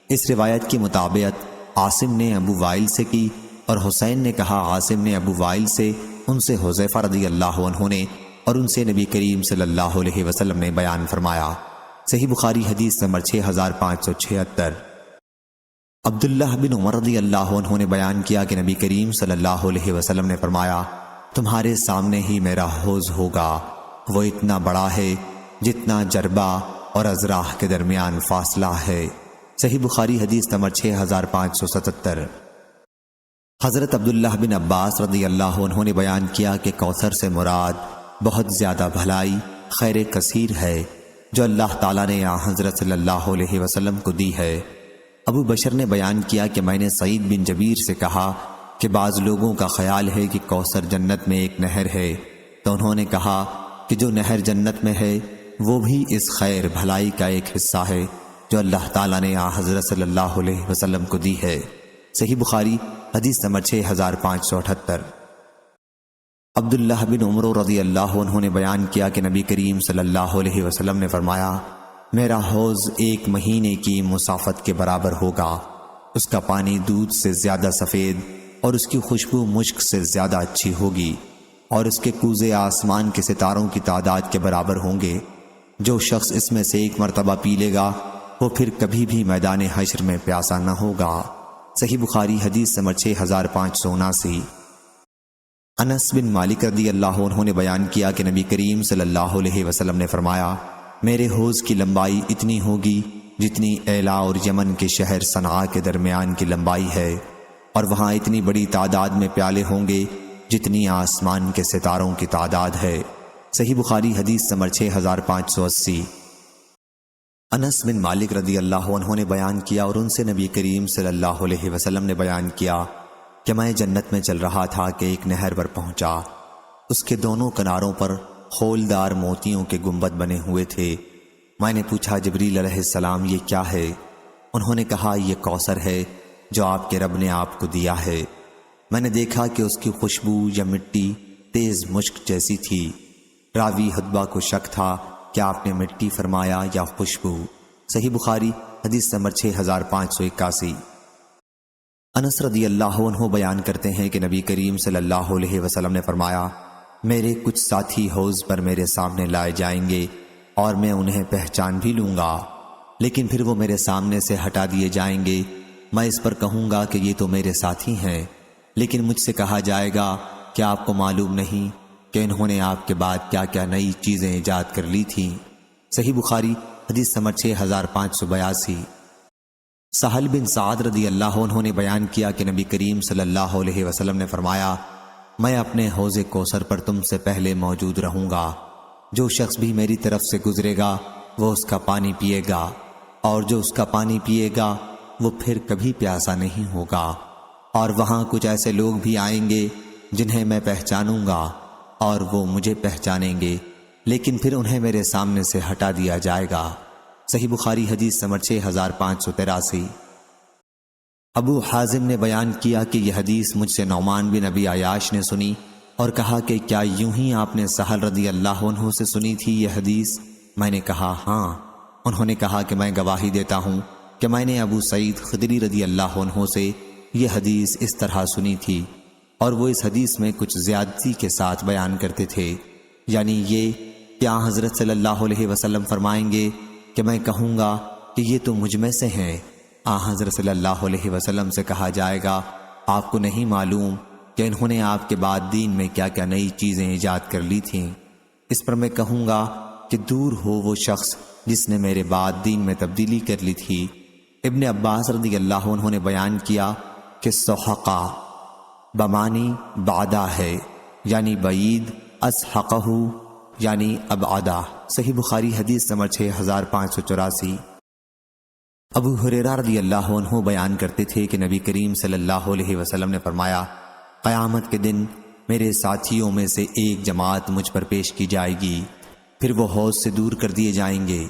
اس روایت کی مطابقت عاصم نے ابو وائل سے کی، اور حسین نے کہا عاصم نے ابو وائل سے، ان سے حذیفہ رضی اللہ عنہ نے، اور ان سے نبی کریم صلی اللہ علیہ وسلم نے بیان فرمایا۔ صحیح بخاری حدیث نمبر 6576۔ عبداللہ بن عمر رضی اللہ عنہ نے بیان کیا کہ نبی کریم صلی اللہ علیہ وسلم نے فرمایا، تمہارے سامنے ہی میرا حوض ہوگا، وہ اتنا بڑا ہے جتنا جربہ اور ازراح کے درمیان فاصلہ ہے۔ صحیح بخاری حدیث نمبر 6577۔ حضرت عبداللہ بن عباس رضی اللہ عنہ نے بیان کیا کہ کوثر سے مراد بہت زیادہ بھلائی، خیر کثیر ہے جو اللہ تعالیٰ نے حضرت صلی اللہ علیہ وسلم کو دی ہے۔ ابو بشر نے بیان کیا کہ میں نے سعید بن جبیر سے کہا کہ بعض لوگوں کا خیال ہے کہ کوثر جنت میں ایک نہر ہے، تو انہوں نے کہا کہ جو نہر جنت میں ہے وہ بھی اس خیر بھلائی کا ایک حصہ ہے جو اللہ تعالیٰ نے حضرت صلی اللہ علیہ وسلم کو دی ہے۔ صحیح بخاری حدیث نمبر 6578۔ عبداللہ بن عمر رضی اللہ عنہ نے بیان کیا کہ نبی کریم صلی اللہ علیہ وسلم نے فرمایا، میرا حوض 1 مہینے کی مسافت کے برابر ہوگا، اس کا پانی دودھ سے زیادہ سفید اور اس کی خوشبو مشک سے زیادہ اچھی ہوگی، اور اس کے کوزے آسمان کے ستاروں کی تعداد کے برابر ہوں گے۔ جو شخص اس میں سے ایک مرتبہ پی لے گا وہ پھر کبھی بھی میدان حشر میں پیاسا نہ ہوگا۔ صحیح بخاری حدیث نمبر 6579۔ انس بن مالک رضی اللہ عنہ نے بیان کیا کہ نبی کریم صلی اللہ علیہ وسلم نے فرمایا، میرے حوض کی لمبائی اتنی ہوگی جتنی ایلا اور یمن کے شہر صنعاء کے درمیان کی لمبائی ہے، اور وہاں اتنی بڑی تعداد میں پیالے ہوں گے جتنی آسمان کے ستاروں کی تعداد ہے۔ صحیح بخاری حدیث نمبر 6580۔ انس بن مالک رضی اللہ عنہ نے بیان کیا، اور ان سے نبی کریم صلی اللہ علیہ وسلم نے بیان کیا کہ میں جنت میں چل رہا تھا کہ ایک نہر پر پہنچا، اس کے دونوں کناروں پر خولدار موتیوں کے گنبد بنے ہوئے تھے۔ میں نے پوچھا جبریل علیہ السلام یہ کیا ہے؟ انہوں نے کہا یہ کوثر ہے جو آپ کے رب نے آپ کو دیا ہے۔ میں نے دیکھا کہ اس کی خوشبو یا مٹی تیز مشک جیسی تھی۔ راوی حدبہ کو شک تھا کہ آپ نے مٹی فرمایا یا خوشبو۔ صحیح بخاری حدیث نمبر 6581۔ انس رضی اللہ عنہ بیان کرتے ہیں کہ نبی کریم صلی اللہ علیہ وسلم نے فرمایا، میرے کچھ ساتھی حوض پر میرے سامنے لائے جائیں گے اور میں انہیں پہچان بھی لوں گا، لیکن پھر وہ میرے سامنے سے ہٹا دیے جائیں گے۔ میں اس پر کہوں گا کہ یہ تو میرے ساتھی ہیں، لیکن مجھ سے کہا جائے گا کہ آپ کو معلوم نہیں کہ انہوں نے آپ کے بعد کیا کیا نئی چیزیں ایجاد کر لی تھیں۔ صحیح بخاری حدیث نمبر 6582۔ سہل بن سعد رضی اللہ عنہ نے بیان کیا کہ نبی کریم صلی اللہ علیہ وسلم نے فرمایا، میں اپنے حوض کوثر پر تم سے پہلے موجود رہوں گا، جو شخص بھی میری طرف سے گزرے گا وہ اس کا پانی پیے گا، اور جو اس کا پانی پیے گا وہ پھر کبھی پیاسا نہیں ہوگا، اور وہاں کچھ ایسے لوگ بھی آئیں گے جنہیں میں پہچانوں گا اور وہ مجھے پہچانیں گے، لیکن پھر انہیں میرے سامنے سے ہٹا دیا جائے گا۔ صحیح بخاری حدیث نمبر 6583۔ ابو حازم نے بیان کیا کہ یہ حدیث مجھ سے نعمان بن ابی عیاش نے سنی اور کہا کہ کیا یوں ہی آپ نے سہل رضی اللہ عنہ سے سنی تھی یہ حدیث؟ میں نے کہا ہاں۔ انہوں نے کہا کہ میں گواہی دیتا ہوں کہ میں نے ابو سعید خدری رضی اللہ عنہ سے یہ حدیث اس طرح سنی تھی۔ اور وہ اس حدیث میں کچھ زیادتی کے ساتھ بیان کرتے تھے، یعنی یہ کہ آن حضرت صلی اللہ علیہ وسلم فرمائیں گے کہ میں کہوں گا کہ یہ تو مجھ میں سے ہیں۔ آن حضرت صلی اللہ علیہ وسلم سے کہا جائے گا آپ کو نہیں معلوم کہ انہوں نے آپ کے بعد دین میں کیا کیا نئی چیزیں ایجاد کر لی تھیں۔ اس پر میں کہوں گا کہ دور ہو وہ شخص جس نے میرے بعد دین میں تبدیلی کر لی تھی۔ ابن عباس رضی اللہ عنہ نے بیان کیا کہ سحقہ بمانی بعدہ ہے، یعنی بعید، اسحقہ یعنی ابعدہ۔ صحیح بخاری حدیث نمبر 6584۔ ابو ہریرہ رضی اللہ عنہ بیان کرتے تھے کہ نبی کریم صلی اللہ علیہ وسلم نے فرمایا قیامت کے دن میرے ساتھیوں میں سے ایک جماعت مجھ پر پیش کی جائے گی، پھر وہ حوض سے دور کر دیے جائیں گے۔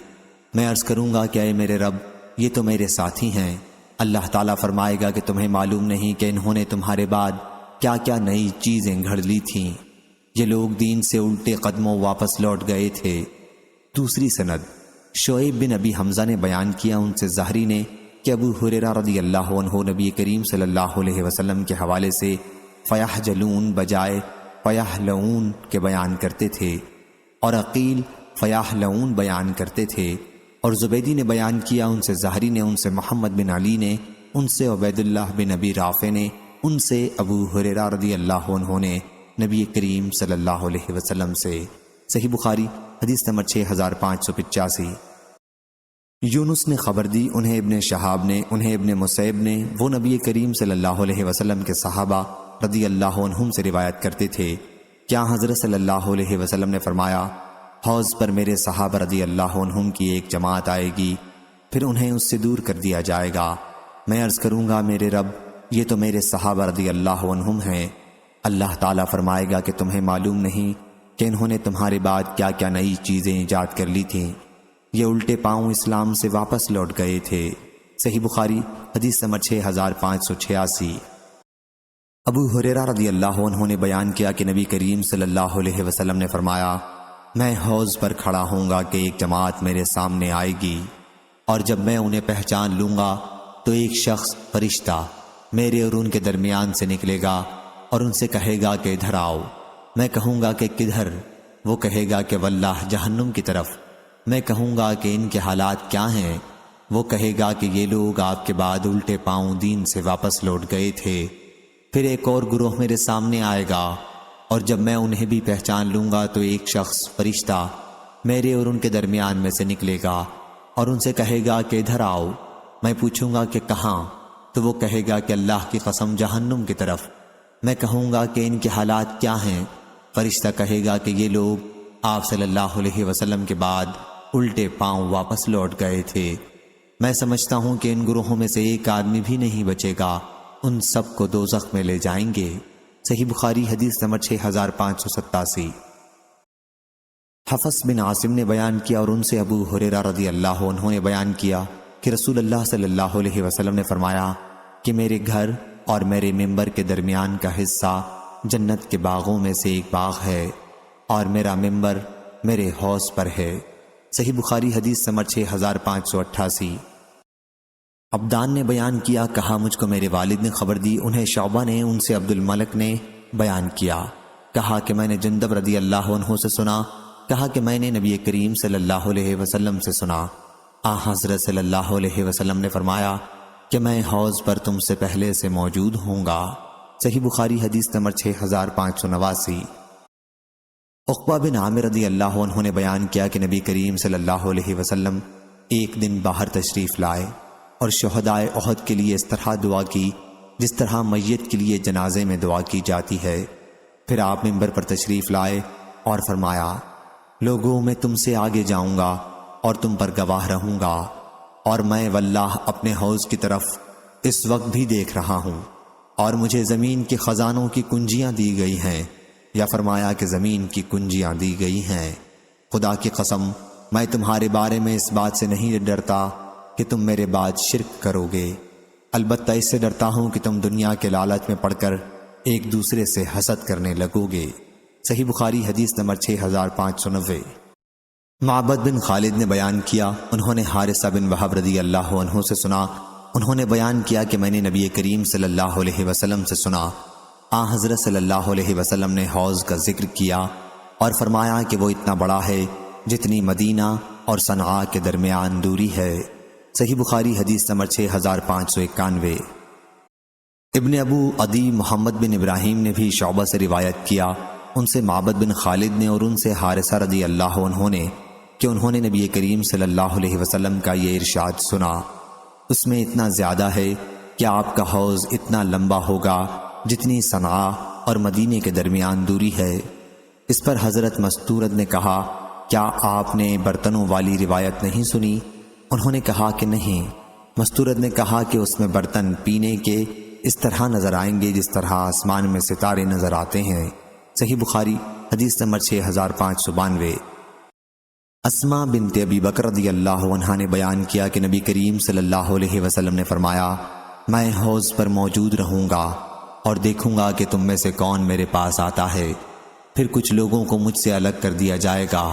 میں عرض کروں گا کہ اے میرے رب، یہ تو میرے ساتھی ہیں۔ اللہ تعالیٰ فرمائے گا کہ تمہیں معلوم نہیں کہ انہوں نے تمہارے بعد کیا کیا نئی چیزیں گھڑ لی تھیں۔ یہ لوگ دین سے الٹے قدموں واپس لوٹ گئے تھے۔ دوسری سند شعیب بن ابی حمزہ نے بیان کیا ان سے زہری نے کہ ابو ہریرہ رضی اللہ عنہ نبی کریم صلی اللہ علیہ وسلم کے حوالے سے فیحجلون بجائے فیحلون کے بیان کرتے تھے، اور عقیل فیحلون بیان کرتے تھے، اور زبیدی نے بیان کیا ان سے زہری نے ان سے محمد بن علی نے ان سے عبید اللہ بن ابی رافع نے ان سے ابو ہریرہ رضی اللہ عنہ نے نبی کریم صلی اللہ علیہ وسلم سے۔ صحیح بخاری حدیث نمبر 6585۔ یونس نے خبر دی، انہیں ابن شہاب نے، انہیں ابن مسیب نے، وہ نبی کریم صلی اللہ علیہ وسلم کے صحابہ رضی اللہ عنہم سے روایت کرتے تھے کیا حضرت صلی اللہ علیہ وسلم نے فرمایا حوض پر میرے صحابہ رضی اللہ عنہم کی ایک جماعت آئے گی، پھر انہیں اس سے دور کر دیا جائے گا۔ میں عرض کروں گا میرے رب، یہ تو میرے صحابہ رضی اللہ عنہم ہیں۔ اللہ تعالیٰ فرمائے گا کہ تمہیں معلوم نہیں کہ انہوں نے تمہارے بعد کیا کیا نئی چیزیں ایجاد کر لی تھیں۔ یہ الٹے پاؤں اسلام سے واپس لوٹ گئے تھے۔ صحیح بخاری حدیث نمبر 6586۔ ابو ہریرہ رضی اللہ عنہ نے بیان کیا کہ نبی کریم صلی اللہ علیہ وسلم نے فرمایا میں حوض پر کھڑا ہوں گا کہ ایک جماعت میرے سامنے آئے گی، اور جب میں انہیں پہچان لوں گا تو ایک شخص فرشتہ میرے اور ان کے درمیان سے نکلے گا اور ان سے کہے گا کہ ادھر آؤ۔ میں کہوں گا کہ کدھر؟ وہ کہے گا کہ واللہ جہنم کی طرف۔ میں کہوں گا کہ ان کے حالات کیا ہیں؟ وہ کہے گا کہ یہ لوگ آپ کے بعد الٹے پاؤں دین سے واپس لوٹ گئے تھے۔ پھر ایک اور گروہ میرے سامنے آئے گا، اور جب میں انہیں بھی پہچان لوں گا تو ایک شخص فرشتہ میرے اور ان کے درمیان میں سے نکلے گا اور ان سے کہے گا کہ ادھر آؤ۔ میں پوچھوں گا کہ کہاں؟ تو وہ کہے گا کہ اللہ کی قسم جہنم کی طرف۔ میں کہوں گا کہ ان کے حالات کیا ہیں؟ فرشتہ کہے گا کہ یہ لوگ آپ صلی اللہ علیہ وسلم کے بعد الٹے پاؤں واپس لوٹ گئے تھے۔ میں سمجھتا ہوں کہ ان گروہوں میں سے ایک آدمی بھی نہیں بچے گا، ان سب کو دوزخ میں لے جائیں گے۔ صحیح بخاری حدیث نمبر 6587۔ حفص بن عاصم نے بیان کیا اور ان سے ابو ہریرہ رضی اللہ عنہ نے بیان کیا کہ رسول اللہ صلی اللہ علیہ وسلم نے فرمایا کہ میرے گھر اور میرے ممبر کے درمیان کا حصہ جنت کے باغوں میں سے ایک باغ ہے، اور میرا ممبر میرے حوض پر ہے۔ صحیح بخاری حدیث نمبر 6588۔ عبدان نے بیان کیا، کہا مجھ کو میرے والد نے خبر دی، انہیں شعبہ نے، ان سے عبد الملک نے بیان کیا، کہا کہ میں نے جندب رضی اللہ عنہ سے سنا، کہا کہ میں نے نبی کریم صلی اللہ علیہ وسلم سے سنا، حضرت صلی اللہ علیہ وسلم نے فرمایا کہ میں حوض پر تم سے پہلے سے موجود ہوں گا۔ صحیح بخاری حدیث نمبر 6589۔ عقبہ بن عامر رضی اللہ عنہ نے بیان کیا کہ نبی کریم صلی اللہ علیہ وسلم ایک دن باہر تشریف لائے اور شہدائے احد کے لیے اس طرح دعا کی جس طرح میت کے لیے جنازے میں دعا کی جاتی ہے۔ پھر آپ ممبر پر تشریف لائے اور فرمایا لوگوں میں تم سے آگے جاؤں گا اور تم پر گواہ رہوں گا، اور میں واللہ اپنے حوض کی طرف اس وقت بھی دیکھ رہا ہوں، اور مجھے زمین کے خزانوں کی کنجیاں دی گئی ہیں، یا فرمایا کہ زمین کی کنجیاں دی گئی ہیں۔ خدا کی قسم میں تمہارے بارے میں اس بات سے نہیں ڈرتا کہ تم میرے بعد شرک کرو گے، البتہ اس سے ڈرتا ہوں کہ تم دنیا کے لالچ میں پڑ کر ایک دوسرے سے حسد کرنے لگو گے۔ صحیح بخاری حدیث نمبر 6590۔ معبد بن خالد نے بیان کیا، انہوں نے حارثہ بن وہب رضی اللہ عنہ سے سنا، انہوں نے بیان کیا کہ میں نے نبی کریم صلی اللہ علیہ وسلم سے سنا، حضرت صلی اللہ علیہ وسلم نے حوض کا ذکر کیا اور فرمایا کہ وہ اتنا بڑا ہے جتنی مدینہ اور صنعاء کے درمیان دوری ہے۔ صحیح بخاری حدیث نمبر 6591۔ ابن ابو عدی محمد بن ابراہیم نے بھی شعبہ سے روایت کیا، ان سے معبد بن خالد نے اور ان سے حارثہ رضی اللہ عنہ نے کہ انہوں نے نبی کریم صلی اللہ علیہ وسلم کا یہ ارشاد سنا، اس میں اتنا زیادہ ہے کہ آپ کا حوض اتنا لمبا ہوگا جتنی صنعاء اور مدینے کے درمیان دوری ہے۔ اس پر حضرت مستورد نے کہا، کیا آپ نے برتنوں والی روایت نہیں سنی؟ انہوں نے کہا کہ نہیں۔ مستورد نے کہا کہ اس میں برتن پینے کے اس طرح نظر آئیں گے جس طرح آسمان میں ستارے نظر آتے ہیں۔ صحیح بخاری حدیث نمبر 6592۔ اسماء بنت ابی بکر رضی اللہ عنہا نے بیان کیا کہ نبی کریم صلی اللہ علیہ وسلم نے فرمایا، میں حوض پر موجود رہوں گا اور دیکھوں گا کہ تم میں سے کون میرے پاس آتا ہے، پھر کچھ لوگوں کو مجھ سے الگ کر دیا جائے گا۔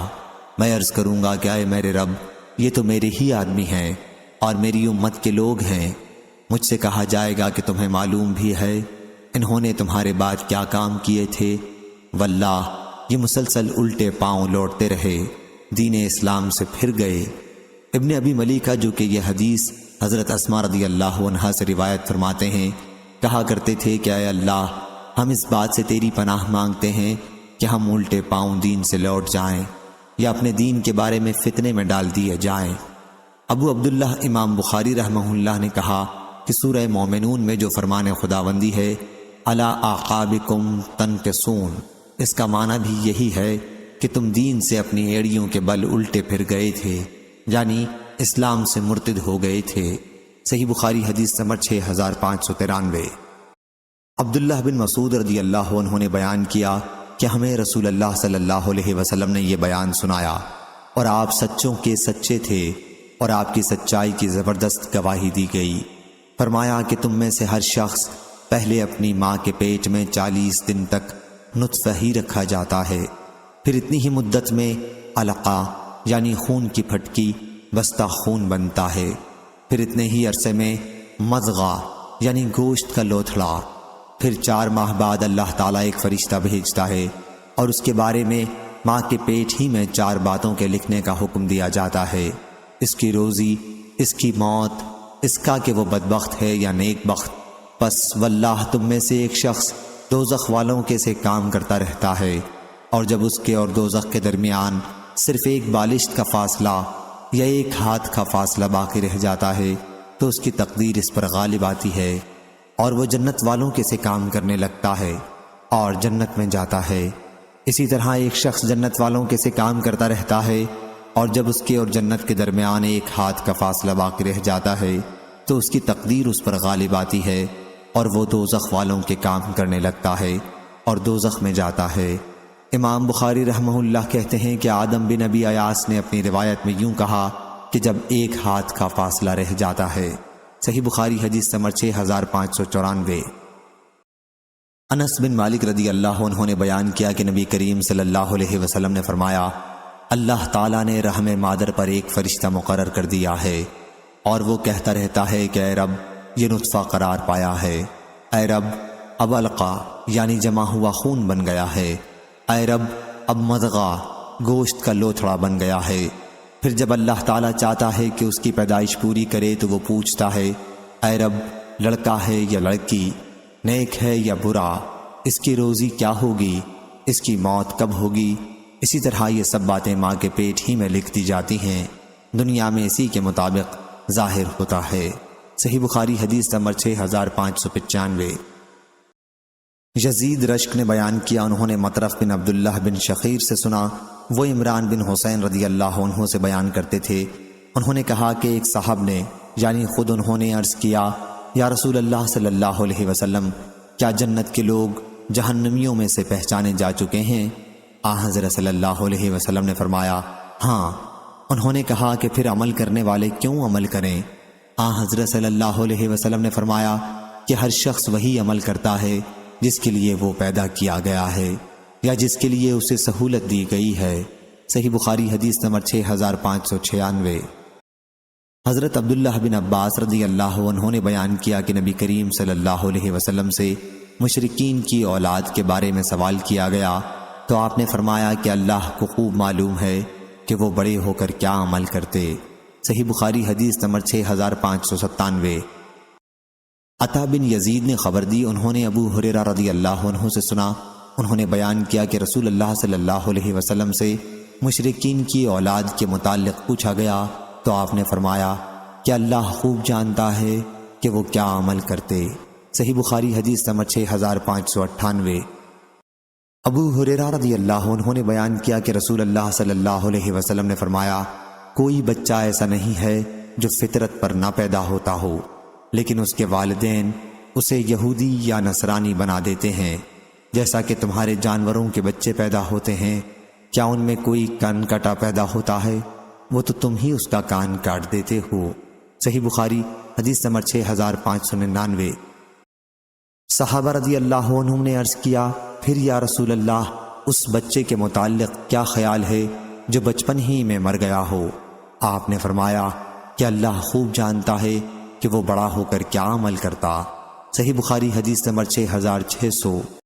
میں عرض کروں گا کہ اے میرے رب، یہ تو میرے ہی آدمی ہیں اور میری امت کے لوگ ہیں۔ مجھ سے کہا جائے گا کہ تمہیں معلوم بھی ہے انہوں نے تمہارے بعد کیا کام کیے تھے؟ واللہ یہ مسلسل الٹے پاؤں لوٹتے رہے، دین اسلام سے پھر گئے۔ ابن ابی ملیکہ جو کہ یہ حدیث حضرت اسماء رضی اللہ عنہا سے روایت فرماتے ہیں، کہا کرتے تھے کہ اے اللہ، ہم اس بات سے تیری پناہ مانگتے ہیں کہ ہم الٹے پاؤں دین سے لوٹ جائیں یا اپنے دین کے بارے میں فتنے میں ڈال دیے جائیں۔ ابو عبداللہ امام بخاری رحمہ اللہ نے کہا کہ سورہ مومنون میں جو فرمان خداوندی ہے علی اعقابکم تنکسون، اس کا معنی بھی یہی ہے کہ تم دین سے اپنی ایڑیوں کے بل الٹے پھر گئے تھے، یعنی اسلام سے مرتد ہو گئے تھے۔ صحیح بخاری حدیث نمبر 6593۔ عبداللہ بن مسعود رضی اللہ عنہ نے بیان کیا کہ ہمیں رسول اللہ صلی اللہ علیہ وسلم نے یہ بیان سنایا اور آپ سچوں کے سچے تھے اور آپ کی سچائی کی زبردست گواہی دی گئی۔ فرمایا کہ تم میں سے ہر شخص پہلے اپنی ماں کے پیٹ میں 40 دن تک نطفہ ہی رکھا جاتا ہے، پھر اتنی ہی مدت میں علقہ یعنی خون کی پھٹکی وسطی خون بنتا ہے، پھر اتنے ہی عرصے میں مضغہ یعنی گوشت کا لوتھڑا، پھر 4 ماہ بعد اللہ تعالیٰ ایک فرشتہ بھیجتا ہے اور اس کے بارے میں ماں کے پیٹ ہی میں 4 باتوں کے لکھنے کا حکم دیا جاتا ہے، اس کی روزی، اس کی موت، اس کا کہ وہ بدبخت ہے یا نیک بخت۔ پس واللہ تم میں سے ایک شخص دوزخ والوں کے سے کام کرتا رہتا ہے، اور جب اس کے اور دوزخ کے درمیان صرف ایک بالشت کا فاصلہ یا ایک ہاتھ کا فاصلہ باقی رہ جاتا ہے تو اس کی تقدیر اس پر غالب آتی ہے اور وہ جنت والوں کے سے کام کرنے لگتا ہے اور جنت میں جاتا ہے۔ اسی طرح ایک شخص جنت والوں کے سے کام کرتا رہتا ہے اور جب اس کے اور جنت کے درمیان ایک ہاتھ کا فاصلہ باقی رہ جاتا ہے تو اس کی تقدیر اس پر غالب آتی ہے اور وہ دوزخ والوں کے کام کرنے لگتا ہے اور دوزخ میں جاتا ہے۔ امام بخاری رحمہ اللہ کہتے ہیں کہ آدم بن ابی ایاس نے اپنی روایت میں یوں کہا کہ جب ایک ہاتھ کا فاصلہ رہ جاتا ہے۔ صحیح بخاری حدیث نمبر 6594۔ انس بن مالک رضی اللہ عنہ نے بیان کیا کہ نبی کریم صلی اللہ علیہ وسلم نے فرمایا، اللہ تعالیٰ نے رحم مادر پر ایک فرشتہ مقرر کر دیا ہے اور وہ کہتا رہتا ہے کہ اے رب، یہ نطفہ قرار پایا ہے، اے رب اب علقہ یعنی جمع ہوا خون بن گیا ہے، اے رب اب مضغہ گوشت کا لوتھڑا بن گیا ہے۔ پھر جب اللہ تعالیٰ چاہتا ہے کہ اس کی پیدائش پوری کرے تو وہ پوچھتا ہے، اے رب لڑکا ہے یا لڑکی، نیک ہے یا برا، اس کی روزی کیا ہوگی، اس کی موت کب ہوگی۔ اسی طرح یہ سب باتیں ماں کے پیٹ ہی میں لکھ دی جاتی ہیں، دنیا میں اسی کے مطابق ظاہر ہوتا ہے۔ صحیح بخاری حدیث نمبر 6595۔ یزید رشک نے بیان کیا، انہوں نے مطرف بن عبداللہ بن شخیر سے سنا، وہ عمران بن حسین رضی اللہ عنہ سے بیان کرتے تھے، انہوں نے کہا کہ ایک صاحب نے یعنی خود انہوں نے عرض کیا، یا رسول اللہ صلی اللہ علیہ وسلم، کیا جنت کے لوگ جہنمیوں میں سے پہچانے جا چکے ہیں؟ حضرت صلی اللہ علیہ وسلم نے فرمایا، ہاں۔ انہوں نے کہا کہ پھر عمل کرنے والے کیوں عمل کریں؟ حضرت صلی اللہ علیہ وسلم نے فرمایا کہ ہر شخص وہی عمل کرتا ہے جس کے لیے وہ پیدا کیا گیا ہے یا جس کے لیے اسے سہولت دی گئی ہے۔ صحیح بخاری حدیث نمبر 6596۔ حضرت عبداللہ بن عباس رضی اللہ عنہ نے بیان کیا کہ نبی کریم صلی اللہ علیہ وسلم سے مشرکین کی اولاد کے بارے میں سوال کیا گیا تو آپ نے فرمایا کہ اللہ کو خوب معلوم ہے کہ وہ بڑے ہو کر کیا عمل کرتے۔ صحیح بخاری حدیث نمبر 6597۔ عطا بن یزید نے خبر دی، انہوں نے ابو ہریرہ رضی اللہ عنہ سے سنا، انہوں نے بیان کیا کہ رسول اللہ صلی اللہ علیہ وسلم سے مشرکین کی اولاد کے متعلق پوچھا گیا تو آپ نے فرمایا کہ اللہ خوب جانتا ہے کہ وہ کیا عمل کرتے۔ صحیح بخاری حدیث نمبر 6598۔ ابو ہریرہ رضی اللہ عنہ نے بیان کیا کہ رسول اللہ صلی اللہ علیہ وسلم نے فرمایا، کوئی بچہ ایسا نہیں ہے جو فطرت پر نہ پیدا ہوتا ہو، لیکن اس کے والدین اسے یہودی یا نصرانی بنا دیتے ہیں، جیسا کہ تمہارے جانوروں کے بچے پیدا ہوتے ہیں، کیا ان میں کوئی کان کٹا پیدا ہوتا ہے؟ وہ تو تم ہی اس کا کان کاٹ دیتے ہو۔ صحیح بخاری حدیث نمبر 6599۔ صحابہ رضی اللہ عنہم نے عرض کیا، پھر یا رسول اللہ اس بچے کے متعلق کیا خیال ہے جو بچپن ہی میں مر گیا ہو؟ آپ نے فرمایا کہ اللہ خوب جانتا ہے کہ وہ بڑا ہو کر کیا عمل کرتا۔ صحیح بخاری حدیث نمبر 6600۔